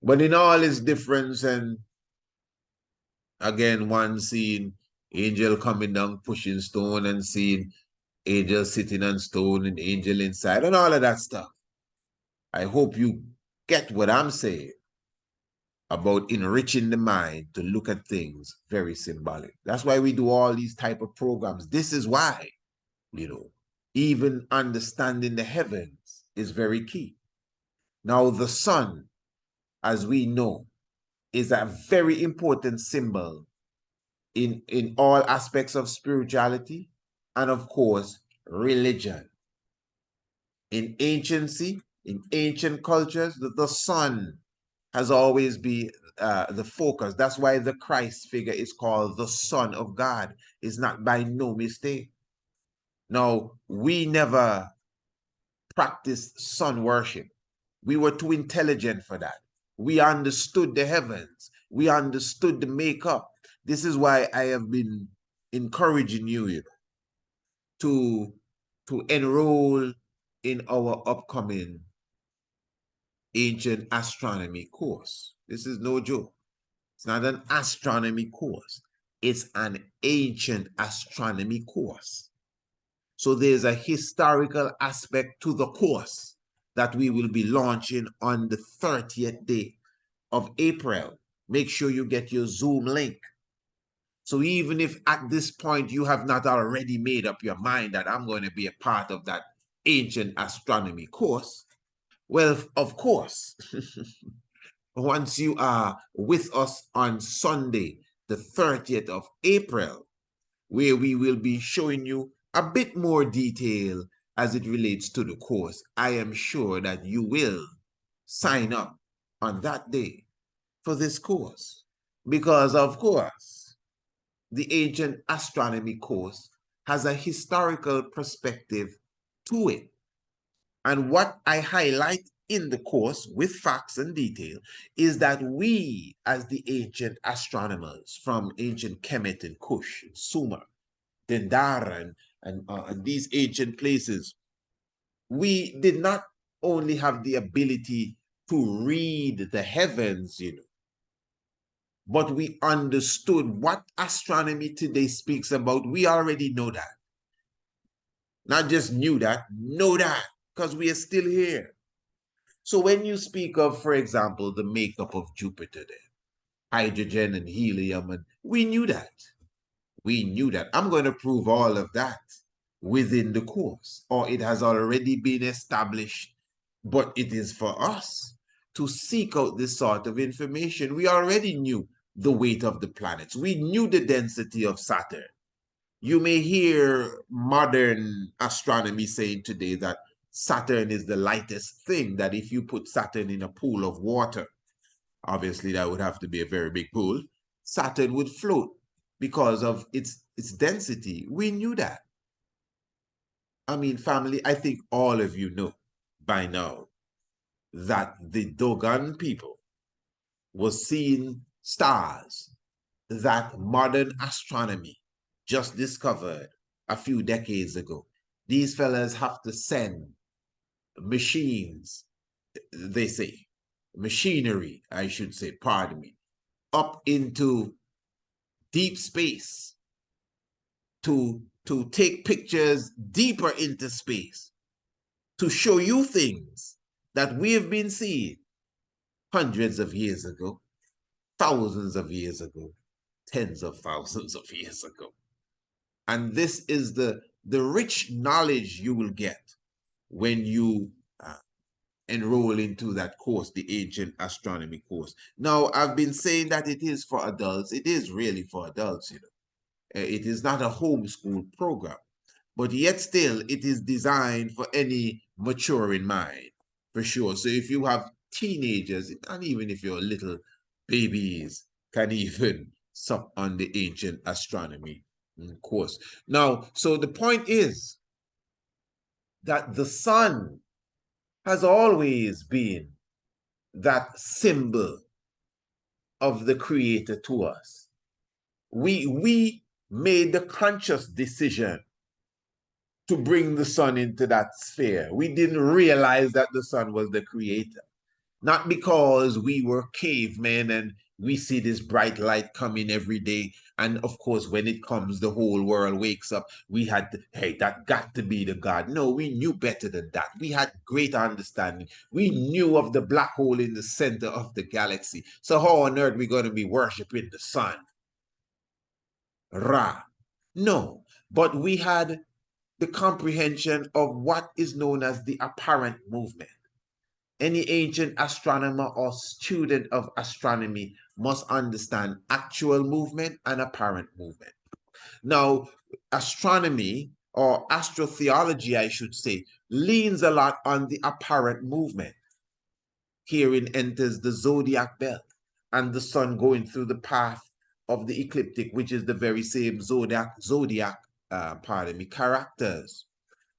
But in all its difference, and again, one seeing angel coming down pushing stone and seeing angel sitting on stone and angel inside and all of that stuff. I hope you get what I'm saying about enriching the mind to look at things very symbolic. That's why we do all these type of programs. This is why, you know, even understanding the heavens is very key. Now, the sun, as we know, is a very important symbol in all aspects of spirituality and, of course, religion. In anciency, in ancient cultures, the sun has always been the focus. That's why the Christ figure is called the Son of God. It's not by no mistake. Now, we never practiced sun worship. We were too intelligent for that. We understood the heavens. We understood the makeup. This is why I have been encouraging you, to enroll in our upcoming Ancient Astronomy course. This is no joke. It's not an astronomy course. It's an ancient astronomy course. So there's a historical aspect to the course that we will be launching on the 30th day of April. Make sure you get your Zoom link. So even if at this point you have not already made up your mind that I'm going to be a part of that ancient astronomy course, well, of course, once you are with us on Sunday, the 30th of April, where we will be showing you a bit more detail as it relates to the course, I am sure that you will sign up on that day for this course. Because, of course, the Ancient Astronomy course has a historical perspective to it. And what I highlight in the course with facts and detail is that we, as the ancient astronomers from ancient Kemet and Kush and Sumer, Dendara and these ancient places, we did not only have the ability to read the heavens, but we understood what astronomy today speaks about. We already know that. Not just knew that, know that, because we are still here. So when you speak of, for example, the makeup of Jupiter, there, hydrogen and helium, and we knew that. We knew that. I'm going to prove all of that within the course, or it has already been established, but it is for us to seek out this sort of information. We already knew the weight of the planets. We knew the density of Saturn. You may hear modern astronomy saying today that Saturn is the lightest thing, that if you put Saturn in a pool of water, obviously that would have to be a very big pool, Saturn would float because of its density. We knew that. I mean, family, I think all of you know by now that the Dogon people was seeing stars that modern astronomy just discovered a few decades ago. These fellas have to send machines, they say, machinery, I should say, pardon me, up into deep space to take pictures deeper into space to show you things that we have been seeing hundreds of years ago, thousands of years ago, tens of thousands of years ago. And this is the rich knowledge you will get when you enroll into that course, the Ancient Astronomy course. Now, I've been saying that it is for adults. It is really for adults, It is not a homeschool program, but yet still it is designed for any maturing mind, for sure. So if you have teenagers, and even if you're little babies, can even sup on the Ancient Astronomy course. Now, so the point is that the sun has always been that symbol of the Creator to us. We made the conscious decision to bring the sun into that sphere. We didn't realize that the sun was the Creator. Not because we were cavemen and we see this bright light coming every day. And of course, when it comes, the whole world wakes up. We had, hey, that got to be the God. No, we knew better than that. We had great understanding. We knew of the black hole in the center of the galaxy. So how on earth are we going to be worshiping the sun? Ra. No, but we had the comprehension of what is known as the apparent movement. Any ancient astronomer or student of astronomy must understand actual movement and apparent movement. Now, astronomy or astrotheology, I should say, leans a lot on the apparent movement. Herein enters the zodiac belt and the sun going through the path of the ecliptic, which is the very same zodiac characters.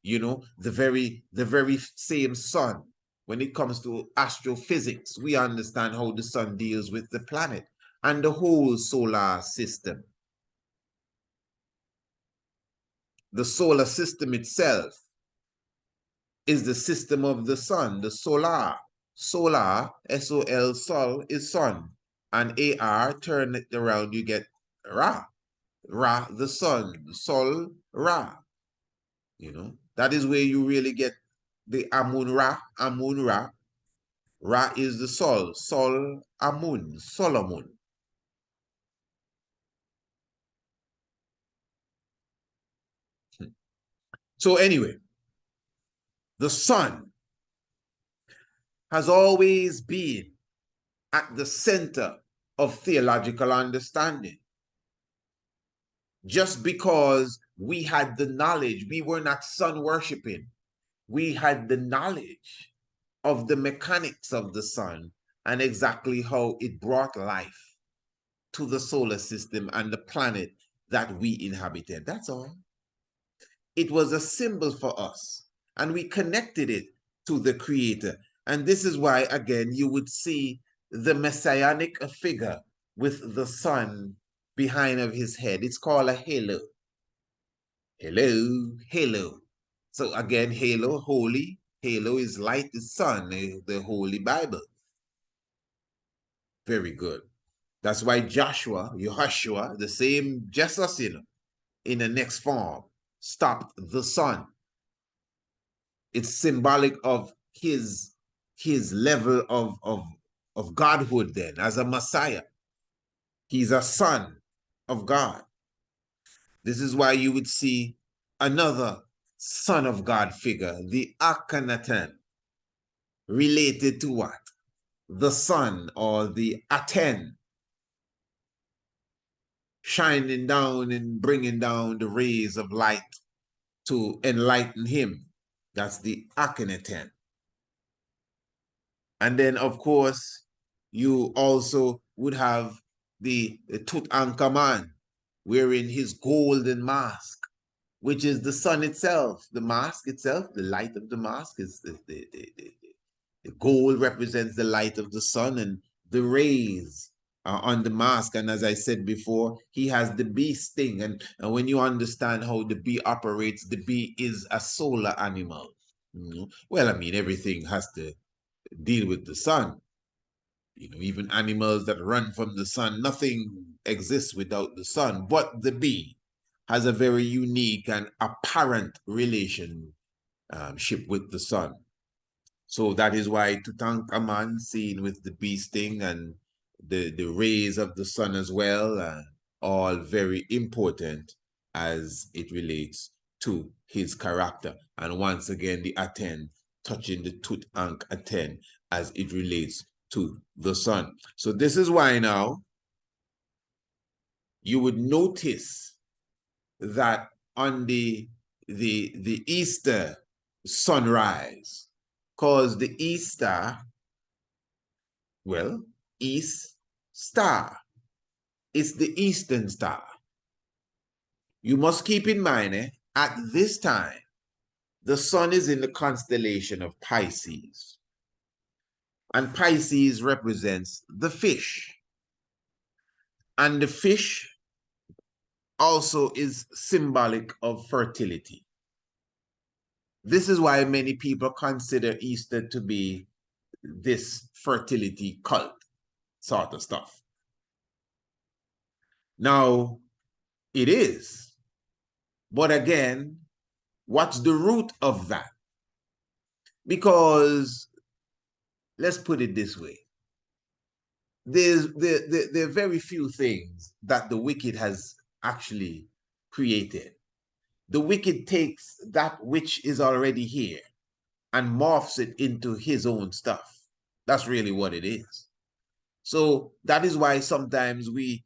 The very same sun. When it comes to astrophysics, we understand how the sun deals with the planet and the whole solar system. The solar system itself is the system of the sun, the solar. Solar, S-O-L, sol is sun. And A-R, turn it around, you get Ra. Ra, the sun, Sol, Ra. You know, that is where you really get the Amun Ra, Amun Ra. Ra is the Sol, Sol, Amun, Solomon. So anyway, the sun has always been at the center of theological understanding. Just because we had the knowledge, we were not sun worshiping. We had the knowledge of the mechanics of the sun and exactly how it brought life to the solar system and the planet that we inhabited. That's all. It was a symbol for us, and we connected it to the Creator. And this is why, again, you would see the messianic figure with the sun behind of his head. It's called a halo. Hello, halo. So again, halo, holy. Halo is light, the sun, the Holy Bible. Very good. That's why Joshua, Yehoshua, the same Jesus in the next form, stopped the sun. It's symbolic of his level of godhood then as a Messiah. He's a son of God. This is why you would see another son of God figure, the Akhenaten, related to what? The sun, or the Aten, shining down and bringing down the rays of light to enlighten him. That's the Akhenaten. And then, of course, you also would have the Tutankhamun wearing his golden mask, which is the sun itself. The mask itself, the light of the mask is the gold represents the light of the sun, and the rays are on the mask. And as I said before, he has the bee sting. And when you understand how the bee operates, the bee is a solar animal. Well, I mean, everything has to deal with the sun. You know, even animals that run from the sun, nothing exists without the sun. But the bee has a very unique and apparent relationship with the sun. So that is why Tutankhamun, seen with the bee sting and the rays of the sun as well, all very important as it relates to his character. And once again, the Aten touching the Tutankhaten as it relates to the sun. So this is why now you would notice that on the Easter sunrise, because the Easter, well, East star, it's the Eastern star. You must keep in mind, at this time, the sun is in the constellation of Pisces. And Pisces represents the fish. And the fish also is symbolic of fertility. This is why many people consider Easter to be this fertility cult sort of stuff. Now, it is. But again, what's the root of that? Because, let's put it this way. There are very few things that the wicked has actually created. The wicked takes that which is already here and morphs it into his own stuff. That's really what it is. So that is why sometimes we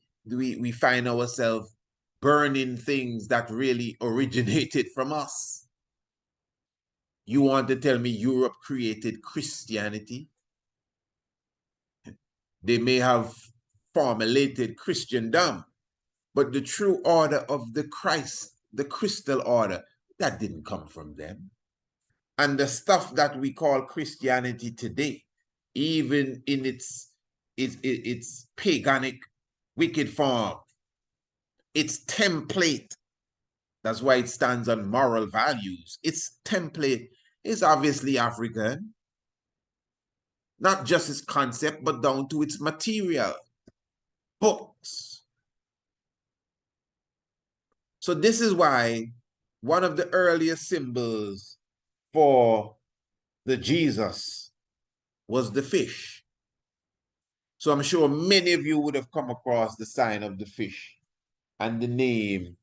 find ourselves burning things that really originated from us. You want to tell me Europe created Christianity? They may have formulated Christendom, but the true order of the Christ, the crystal order, that didn't come from them. And the stuff that we call Christianity today, even in its paganic, wicked form, its template, that's why it stands on moral values, its template is obviously African. Not just its concept, but down to its material. Books. So this is why one of the earliest symbols for the Jesus was the fish. So I'm sure many of you would have come across the sign of the fish and the name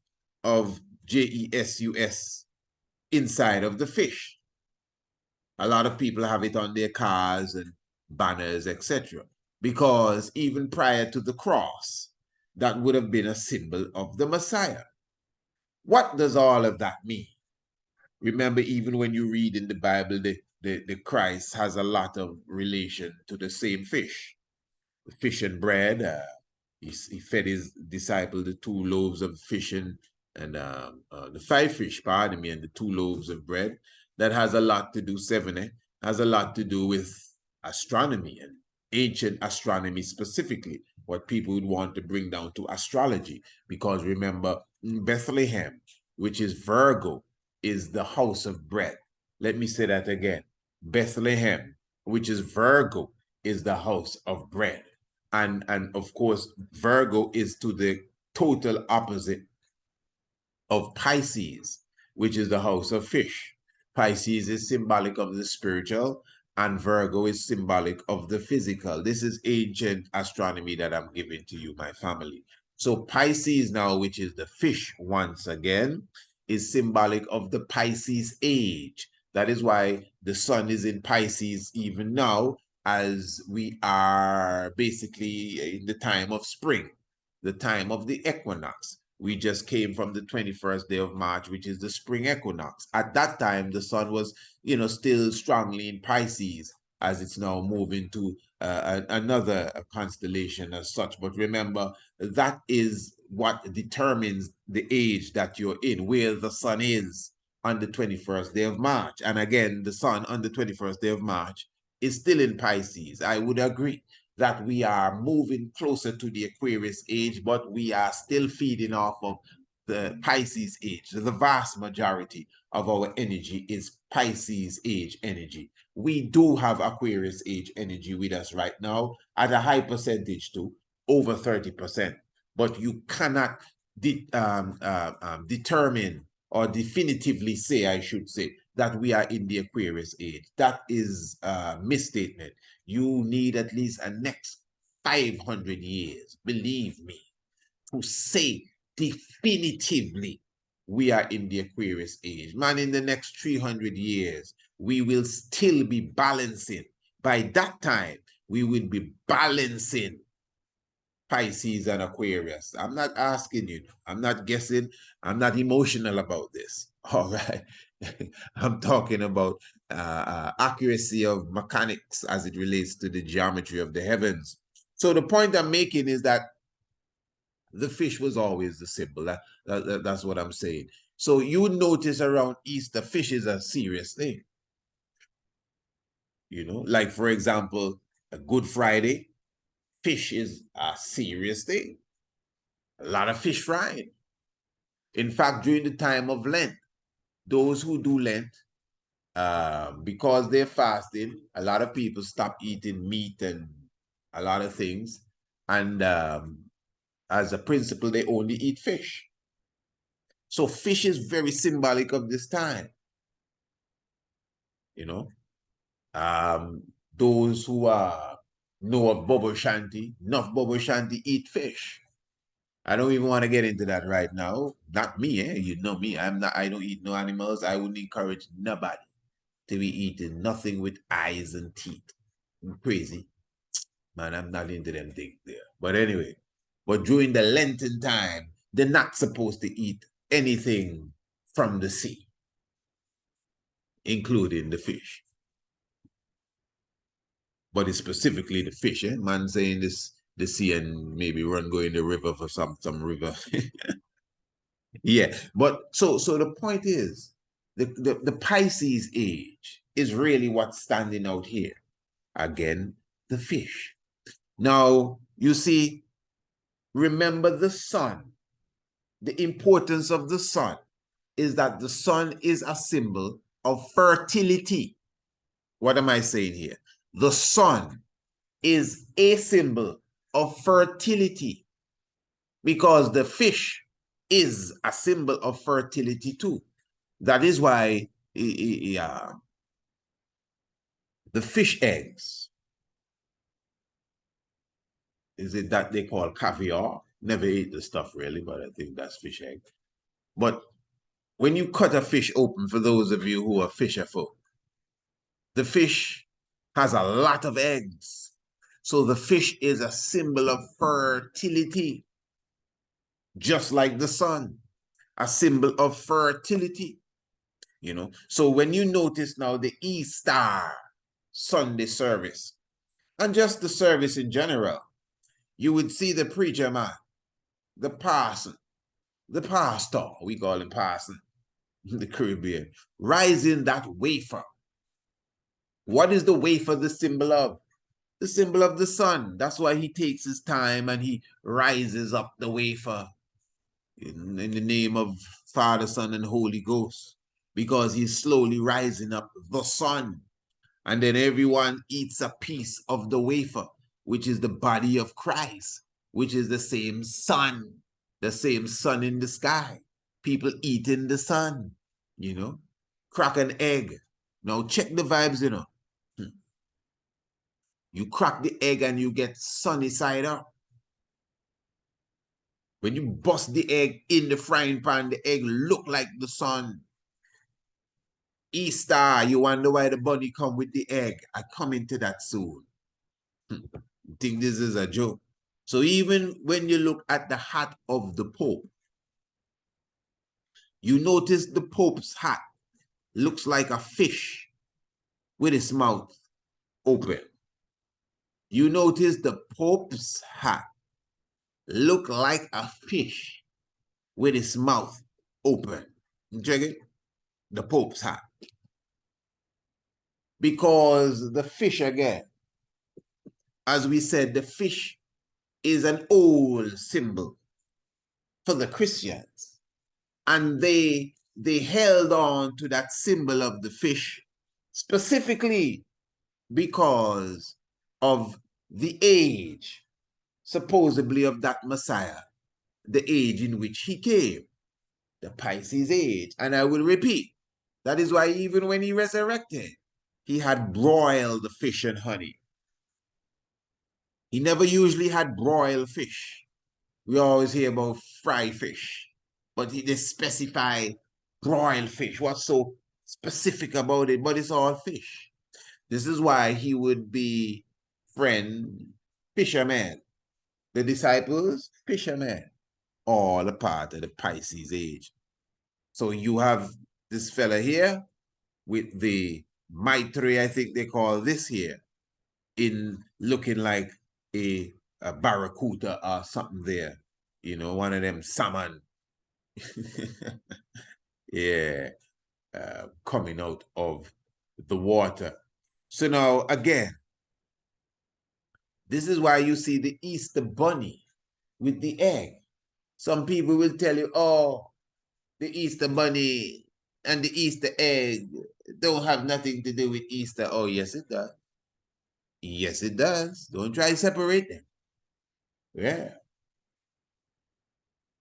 of Jesus inside of the fish. A lot of people have it on their cars and banners, etc. Because even prior to the cross, that would have been a symbol of the Messiah. What does all of that mean? Remember, even when you read in the Bible, the Christ has a lot of relation to the same fish. The fish and bread. He fed his disciple the 2 loaves of fish and the 5 fish, pardon me, and the 2 loaves of bread. That has a lot to do, 7, has a lot to do with astronomy and ancient astronomy specifically, what people would want to bring down to astrology. Because remember, Bethlehem, which is Virgo, is the house of bread. Let me say that again. Bethlehem, which is Virgo, is the house of bread. And of course, Virgo is to the total opposite of Pisces, which is the house of fish. Pisces is symbolic of the spiritual, and Virgo is symbolic of the physical. This is ancient astronomy that I'm giving to you, my family. So Pisces now, which is the fish once again, is symbolic of the Pisces age. That is why the sun is in Pisces even now, as we are basically in the time of spring, the time of the equinox. We just came from the 21st day of March, which is the spring equinox. At that time, the sun was, still strongly in Pisces, as it's now moving to another constellation as such. But remember, that is what determines the age that you're in, where the sun is on the 21st day of March. And again, the sun on the 21st day of March is still in Pisces. I would agree that we are moving closer to the Aquarius age, but we are still feeding off of the Pisces age. The vast majority of our energy is Pisces age energy. We do have Aquarius age energy with us right now at a high percentage too, over 30%. But you cannot determine or definitively say, I should say, that we are in the Aquarius age. That is a misstatement. You need at least a next 500 years, believe me, to say definitively we are in the Aquarius age. Man, in the next 300 years, we will still be balancing. By that time, we will be balancing Pisces and Aquarius. I'm not asking you. I'm not guessing. I'm not emotional about this. All right. I'm talking about accuracy of mechanics as it relates to the geometry of the heavens. So the point I'm making is that the fish was always the symbol. That's what I'm saying. So you notice around Easter, fish is a serious thing. Like for example, a Good Friday, fish is a serious thing. A lot of fish frying. In fact, during the time of Lent, those who do Lent, because they're fasting, a lot of people stop eating meat and a lot of things. And as a principle, they only eat fish. So fish is very symbolic of this time. Those who know of Bobo Shanti, enough Bobo Shanti eat fish. I don't even want to get into that right now. Not me, You know me. I don't eat no animals. I wouldn't encourage nobody to be eating nothing with eyes and teeth. I'm crazy. Man, I'm not into them things there. But anyway, but during the Lenten time, they're not supposed to eat anything from the sea, including the fish. But it's specifically the fish, Man saying this the sea and maybe run go in the river for some river. Yeah, but so the point is the Pisces age is really what's standing out here. Again, the fish. Now, you see, remember the sun. The importance of the sun is that the sun is a symbol of fertility. What am I saying here? The sun is a symbol of fertility because the fish is a symbol of fertility too. That is why the fish eggs, is it that they call caviar? Never ate the stuff really, but I think that's fish egg. But when you cut a fish open, for those of you who are fisher folk, the fish has a lot of eggs. So the fish is a symbol of fertility, just like the sun, a symbol of fertility. You know, so when you notice now the Easter Sunday service, and just the service in general, you would see the preacher man, the parson, the pastor, we call him parson in the Caribbean, rising that wafer. What is the wafer the symbol of? The symbol of the sun. That's why he takes his time and he rises up the wafer in the name of Father, Son, and Holy Ghost, because he's slowly rising up the sun. And then everyone eats a piece of the wafer, which is the body of Christ, which is the same sun in the sky. People eating the sun, you know, crack an egg. Now check the vibes, you know. You crack the egg and you get sunny side up. When you bust the egg in the frying pan, the egg look like the sun. Easter, you wonder why the bunny come with the egg. I come into that soon. Think this is a joke. So even when you look at the hat of the Pope, you notice the Pope's hat looks like a fish with its mouth open. You notice the Pope's hat look like a fish with its mouth open. Check it? The Pope's hat. Because the fish, again, as we said, the fish is an old symbol for the Christians. And they held on to that symbol of the fish specifically because of the age, supposedly, of that Messiah, the age in which he came, the Pisces age. And I will repeat, that is why even when he resurrected, he had broiled fish and honey. He never usually had broiled fish. We always hear about fried fish, but they specify broiled fish. What's so specific about it? But it's all fish. This is why he would be friend fisherman. The disciples, fishermen, all a part of the Pisces age. So you have this fella here with the mitre, I think they call this here, in looking like a barracuda or something there. You know, one of them salmon. Yeah, coming out of the water. So now, again, this is why you see the Easter bunny with the egg. Some people will tell you, oh, the Easter bunny and the Easter egg don't have nothing to do with Easter. Oh, yes, it does. Yes, it does. Don't try to separate them. Yeah.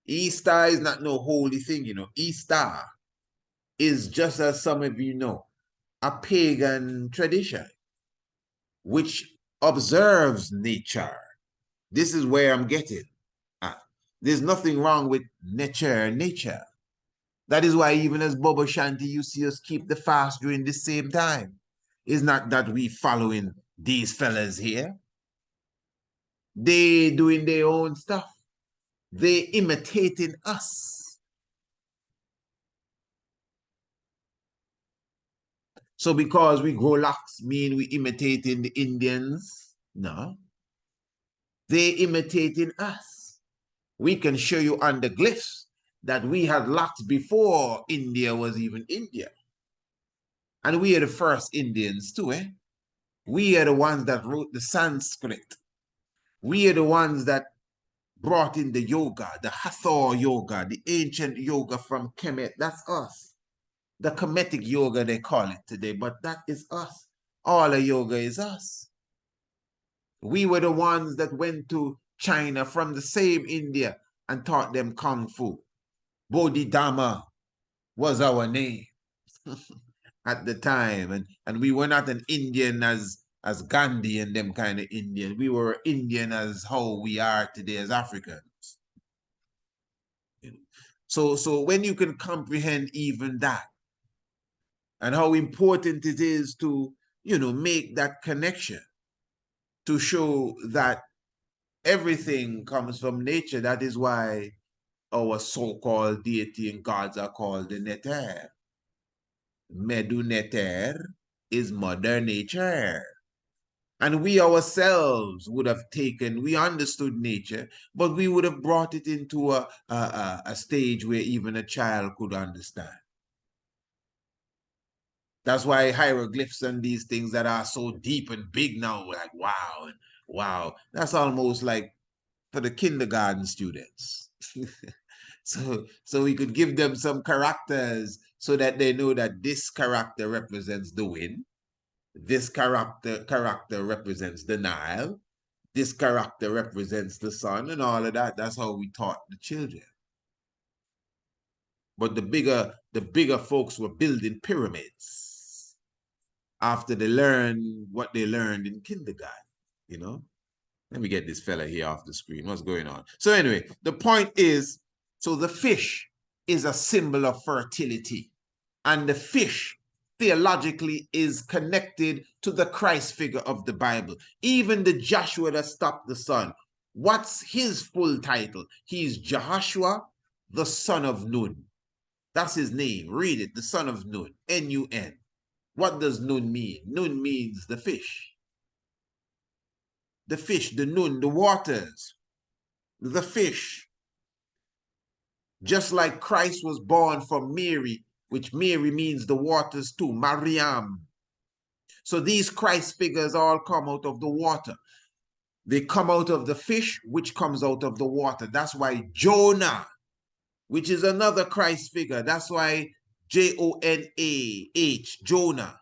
Easter is not no holy thing, you know. Easter is, just as some of you know, a pagan tradition which observes nature. This is where I'm getting at. There's nothing wrong with nature. That is why even as Bobo Shanti, you see us keep the fast during the same time. It's not that we following these fellas here. They doing their own stuff. They imitating us. So because we grow locks mean we imitating the Indians? No. They imitating us. We can show you on the glyphs that we had locks before India was even India. And we are the first Indians too, eh? We are the ones that wrote the Sanskrit. We are the ones that brought in the yoga, the Hathor yoga, the ancient yoga from Kemet. That's us. The Kemetic yoga, they call it today, but that is us. All of yoga is us. We were the ones that went to China from the same India and taught them Kung Fu. Bodhidharma was our name at the time. And we were not an Indian as Gandhi and them kind of Indian. We were Indian as how we are today as Africans. So when you can comprehend even that and how important it is to, make that connection to show that everything comes from nature. That is why our so-called deity and gods are called the Neter. Medu Neter is Mother Nature. And we ourselves would have we understood nature, but we would have brought it into a stage where even a child could understand. That's why hieroglyphs and these things that are so deep and big now, like wow, and wow, that's almost like for the kindergarten students. So we could give them some characters so that they know that this character represents the wind, this character represents the Nile, this character represents the sun, and all of that. That's how we taught the children. But the bigger folks were building pyramids after they learned what they learned in kindergarten. Let me get this fella here off the screen. What's going on? So anyway, the point is, so the fish is a symbol of fertility. And the fish theologically is connected to the Christ figure of the Bible. Even the Joshua that stopped the sun, what's his full title? He's Jehoshua, the son of Nun. That's his name. Read it, the son of Nun, N-U-N. What does Nun mean? Nun means the fish. The fish, the Nun, the waters, the fish. Just like Christ was born from Mary, which Mary means the waters too, Mariam. So these Christ figures all come out of the water. They come out of the fish, which comes out of the water. That's why Jonah, which is another Christ figure, that's why Jonah, Jonah.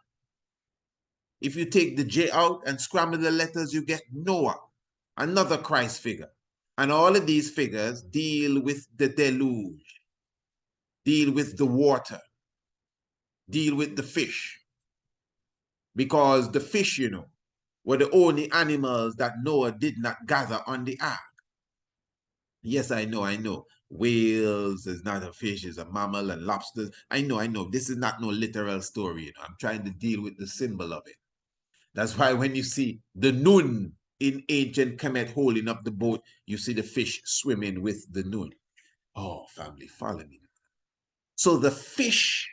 If you take the J out and scramble the letters, you get Noah, another Christ figure. And all of these figures deal with the deluge, deal with the water, deal with the fish. Because the fish, were the only animals that Noah did not gather on the ark. Yes, I know. Whales is not a fish, it's a mammal, and lobsters. I know. This is not no literal story. I'm trying to deal with the symbol of it. That's why when you see the Nun in ancient Kemet holding up the boat, you see the fish swimming with the Nun. Oh, family, follow me. So the fish,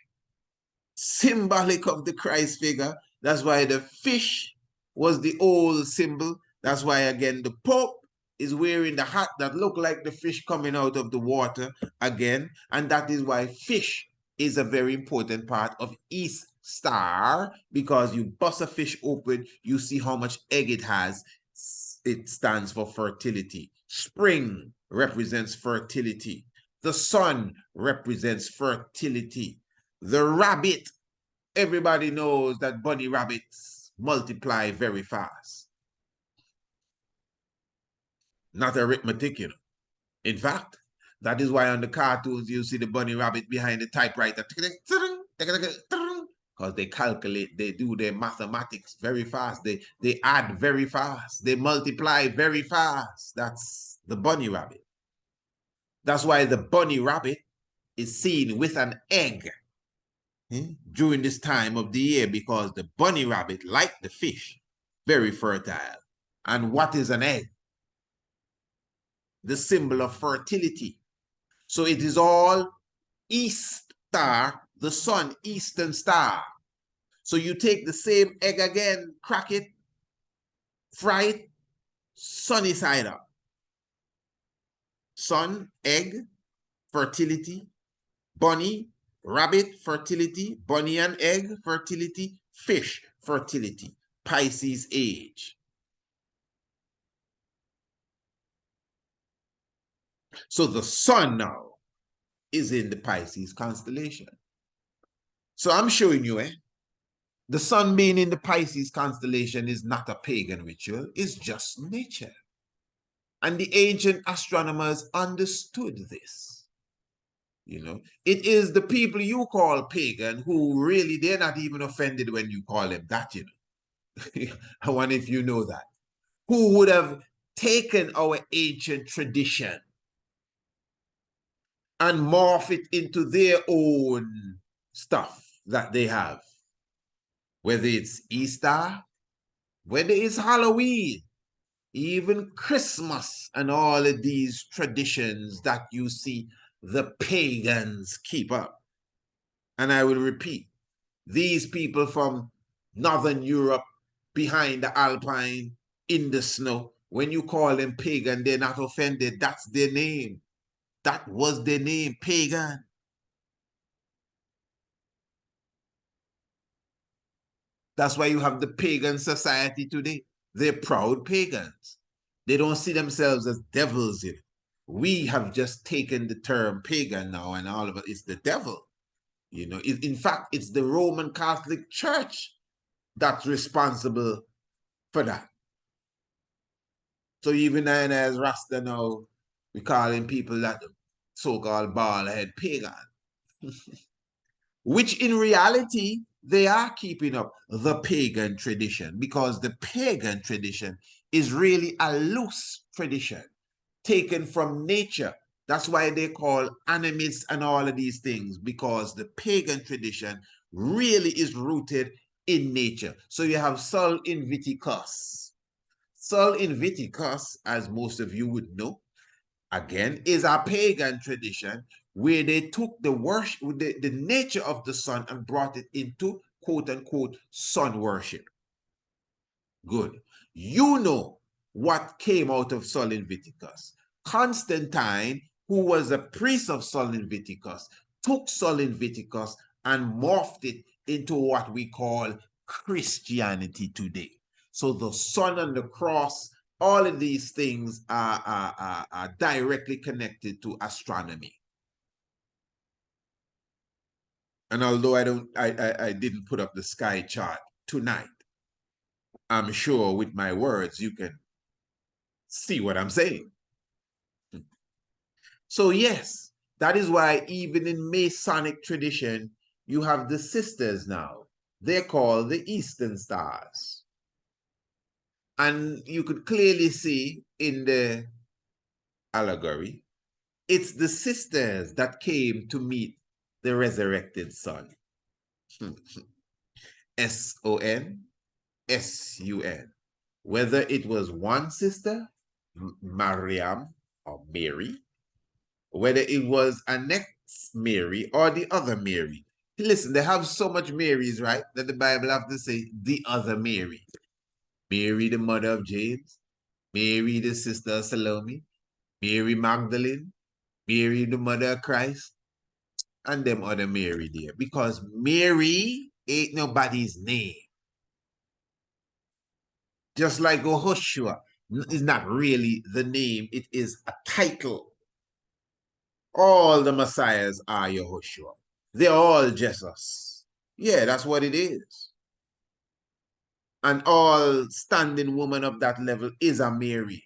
symbolic of the Christ figure. That's why the fish was the old symbol. That's why, again, the Pope is wearing the hat that look like the fish coming out of the water again. And that is why fish is a very important part of East Star, because you bust a fish open, you see how much egg it has. It stands for fertility. Spring represents fertility. The sun represents fertility. The rabbit, everybody knows that bunny rabbits multiply very fast. Not arithmetic, In fact, that is why on the cartoons you see the bunny rabbit behind the typewriter. Because they calculate, they do their mathematics very fast. They add very fast. They multiply very fast. That's the bunny rabbit. That's why the bunny rabbit is seen with an egg during this time of the year, because the bunny rabbit, like the fish, very fertile. And what is an egg? The symbol of fertility. So it is all East Star, the sun, Eastern Star. So you take the same egg again, crack it, fry it, sunny side up. Sun, egg, fertility. Bunny, rabbit, fertility. Bunny and egg, fertility. Fish, fertility. Pisces age. So the sun now is in the Pisces constellation. So I'm showing you, the sun being in the Pisces constellation is not a pagan ritual, it's just nature. And the ancient astronomers understood this. You know, it is the people you call pagan who really, they're not even offended when you call them that, you know. I wonder if you know that. Who would have taken our ancient tradition and morph it into their own stuff that they have. Whether it's Easter, whether it's Halloween, even Christmas, and all of these traditions that you see the pagans keep up. And I will repeat, these people from Northern Europe, behind the Alpine, in the snow, when you call them pagan, they're not offended. That's their name. That was their name, pagan. That's why you have the pagan society today. They're proud pagans. They don't see themselves as devils. You know? We have just taken the term pagan now, and all of it is the devil. You know, in fact, it's the Roman Catholic Church that's responsible for that. So even as Rasta now, we calling people that so-called bald-head pagan. Which in reality, they are keeping up the pagan tradition, because the pagan tradition is really a loose tradition taken from nature. That's why they call animists and all of these things, because the pagan tradition really is rooted in nature. So you have Sol Invictus. Sol Invictus, as most of you would know, again, is a pagan tradition where they took the worship, the nature of the sun, and brought it into quote unquote sun worship. Good. You know what came out of Sol Invictus. Constantine, who was a priest of Sol Invictus, took Sol Invictus and morphed it into what we call Christianity today. So the sun and the cross, all of these things are directly connected to astronomy. And although I didn't put up the sky chart tonight, I'm sure with my words you can see what I'm saying. So yes, that is why even in Masonic tradition, you have the sisters now. They're called the Eastern Stars. And you could clearly see in the allegory, it's the sisters that came to meet the resurrected son. S-O-N, S-U-N. Whether it was one sister, Mariam or Mary, whether it was a next Mary or the other Mary. Listen, they have so much Marys, right, that the Bible have to say the other Mary. Mary, the mother of James, Mary, the sister of Salome, Mary Magdalene, Mary, the mother of Christ, and them other Mary there. Because Mary ain't nobody's name. Just like Yehoshua is not really the name, it is a title. All the Messiahs are Yehoshua. They're all Jesus. Yeah, that's what it is. And all standing woman of that level is a Mary.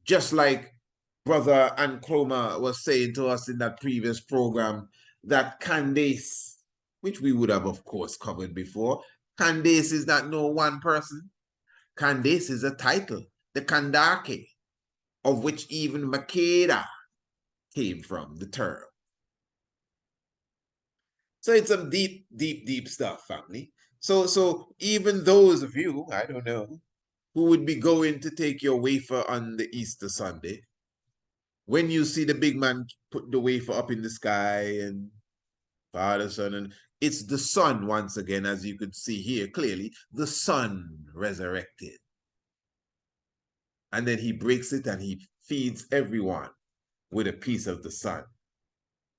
Just like Brother Ancroma was saying to us in that previous program, that Candace, which we would have, of course, covered before, Candace is not no one person. Candace is a title, the Kandake, of which even Makeda came from, the term. So it's some deep, deep, deep stuff, family. So even those of you, I don't know, who would be going to take your wafer on the Easter Sunday, when you see the big man put the wafer up in the sky and Father, Son, and it's the sun once again, as you could see here clearly, the sun resurrected. And then he breaks it and he feeds everyone with a piece of the sun,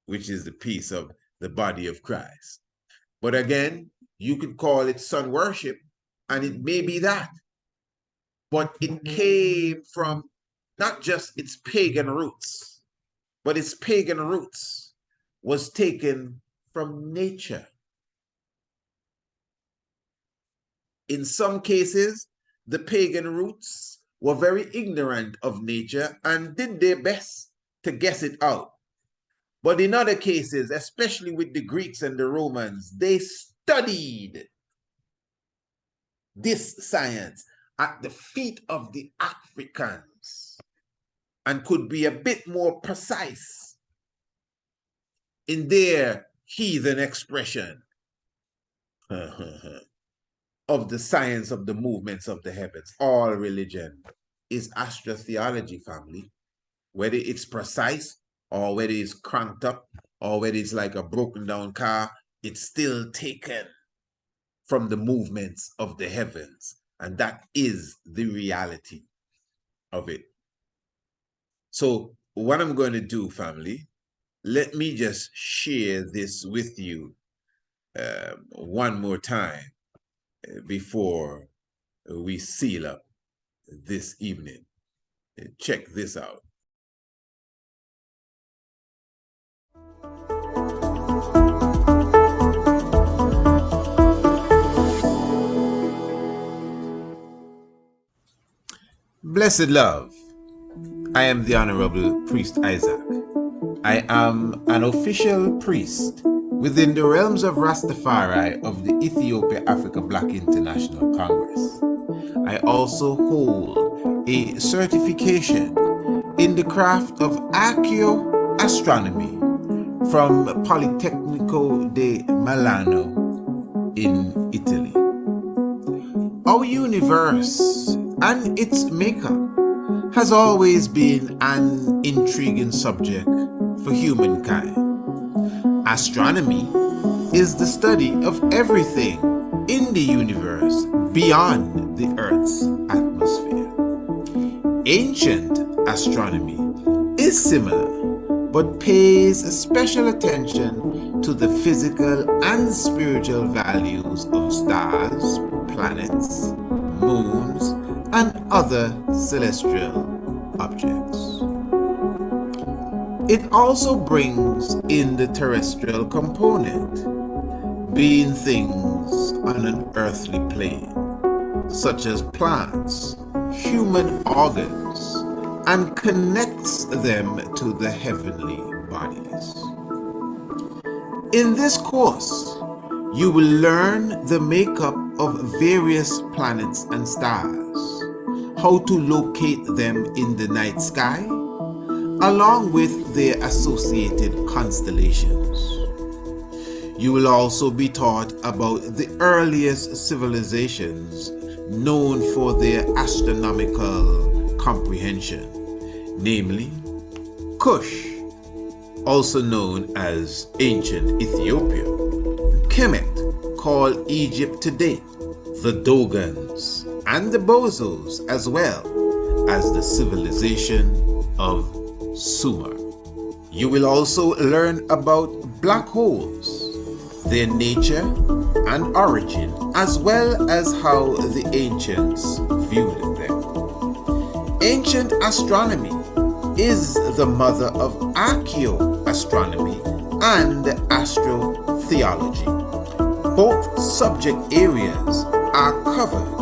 which is the piece of the body of Christ. But again, you could call it sun worship, and it may be that. But it came from not just its pagan roots, but its pagan roots was taken from nature. In some cases, the pagan roots were very ignorant of nature and did their best to guess it out. But in other cases, especially with the Greeks and the Romans, they studied this science at the feet of the Africans and could be a bit more precise in their heathen expression of the science of the movements of the heavens. All religion is astrotheology, family. Whether it's precise or whether it's cranked up or whether it's like a broken down car, it's still taken from the movements of the heavens. And that is the reality of it. So what I'm going to do, family, let me just share this with you one more time before we seal up this evening. Check this out. Blessed love, I am the Honorable Priest Isaac. I am an official priest within the realms of Rastafari of the Ethiopia Africa Black International Congress. I also hold a certification in the craft of ARCHAEOASTRONOMY from Politecnico di Milano in Italy. Our universe and its makeup has always been an intriguing subject for humankind. Astronomy is the study of everything in the universe beyond the Earth's atmosphere. Ancient astronomy is similar, but pays special attention to the physical and spiritual values of stars, planets, moons, and other celestial objects. It also brings in the terrestrial component, being things on an earthly plane, such as plants, human organs, and connects them to the heavenly bodies. In this course, you will learn the makeup of various planets and stars, how to locate them in the night sky, along with their associated constellations. You will also be taught about the earliest civilizations known for their astronomical comprehension, namely Kush, also known as ancient Ethiopia, Kemet, called Egypt today, the Dogons, and the Bozos, as well as the civilization of Sumer. You will also learn about black holes, their nature and origin, as well as how the ancients viewed them. Ancient astronomy is the mother of archaeoastronomy and astrotheology. Both subject areas are covered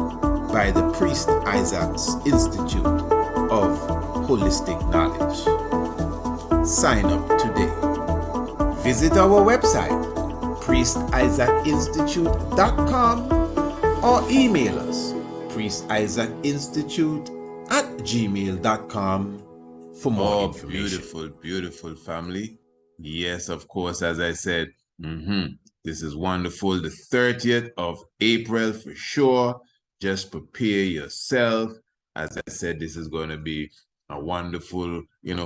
by the Priest Isaac's Institute of Holistic Knowledge. Sign up today. Visit our website, priestisaacinstitute.com, or email us, priestisaacinstitute@gmail.com for more information. Beautiful, beautiful family. Yes, of course, as I said, this is wonderful. The 30th of April for sure. Just prepare yourself. As I said, this is going to be a wonderful,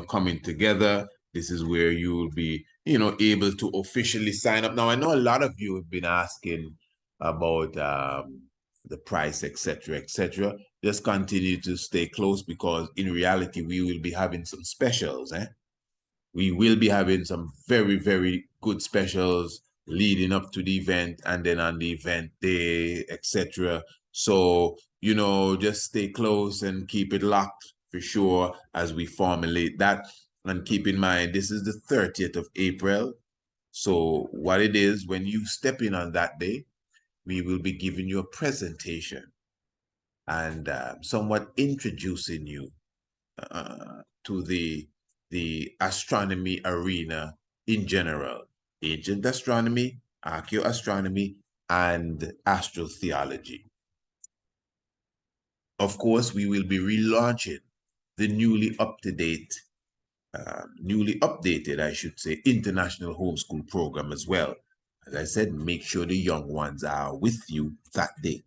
coming together. This is where you will be, able to officially sign up. Now, I know a lot of you have been asking about the price, etc., etc. Just continue to stay close, because in reality, we will be having some specials. We will be having some very, very good specials leading up to the event, and then on the event day, etc. So, just stay close and keep it locked for sure as we formulate that. And keep in mind, this is the 30th of April. So what it is, when you step in on that day, we will be giving you a presentation and somewhat introducing you to the astronomy arena in general, ancient astronomy, archaeoastronomy, and astrotheology. Of course, we will be relaunching the newly updated, I should say, international homeschool program as well. As I said, make sure the young ones are with you that day.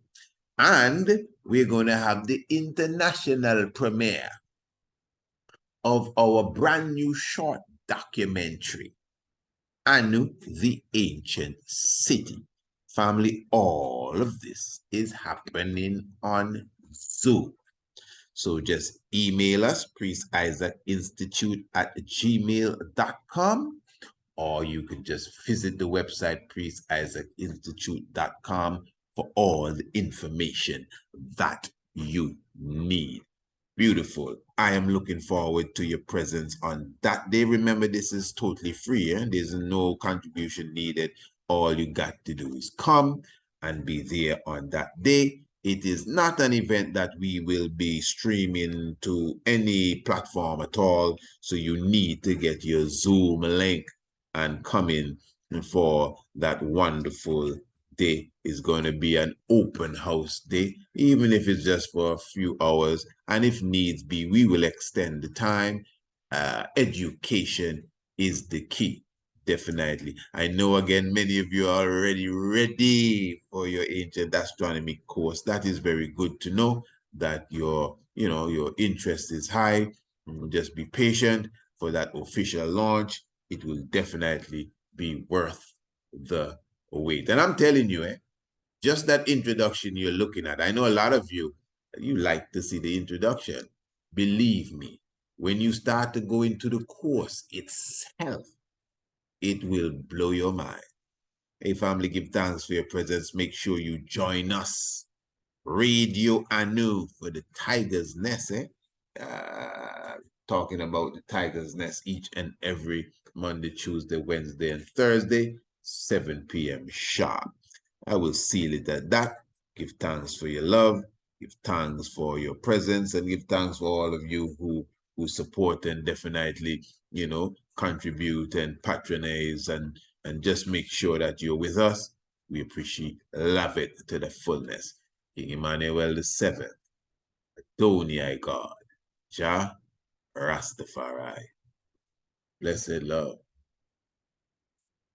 And we're going to have the international premiere of our brand new short documentary, Anu, the Ancient City. Family, all of this is happening on Zoom. So just email us, priestisaacinstitute@gmail.com, or you can just visit the website, priestisaacinstitute.com, for all the information that you need. Beautiful. I am looking forward to your presence on that day. Remember, this is totally free, and there's no contribution needed. All you got to do is come and be there on that day. It is not an event that we will be streaming to any platform at all. So you need to get your Zoom link and come in for that wonderful day. Is going to be an open house day, even if it's just for a few hours. And if needs be, we will extend the time. Education is the key, definitely. I know, again, many of you are already ready for your Ancient Astronomy course. That is very good to know that your interest is high. Just be patient for that official launch. It will definitely be worth the wait. And I'm telling you, just that introduction you're looking at. I know a lot of you like to see the introduction. Believe me, when you start to go into the course itself, it will blow your mind. Hey, family, give thanks for your presence. Make sure you join us. Radio Anu for the Tiger's Nest, talking about the Tiger's Nest each and every Monday, Tuesday, Wednesday, and Thursday, 7 p.m. sharp. I will seal it at that. Give thanks for your love. Give thanks for your presence, and give thanks for all of you who support and definitely, contribute and patronize and just make sure that you're with us. We appreciate, love it to the fullness. King Emmanuel VII, Adonai God, Jah Rastafari. Blessed love.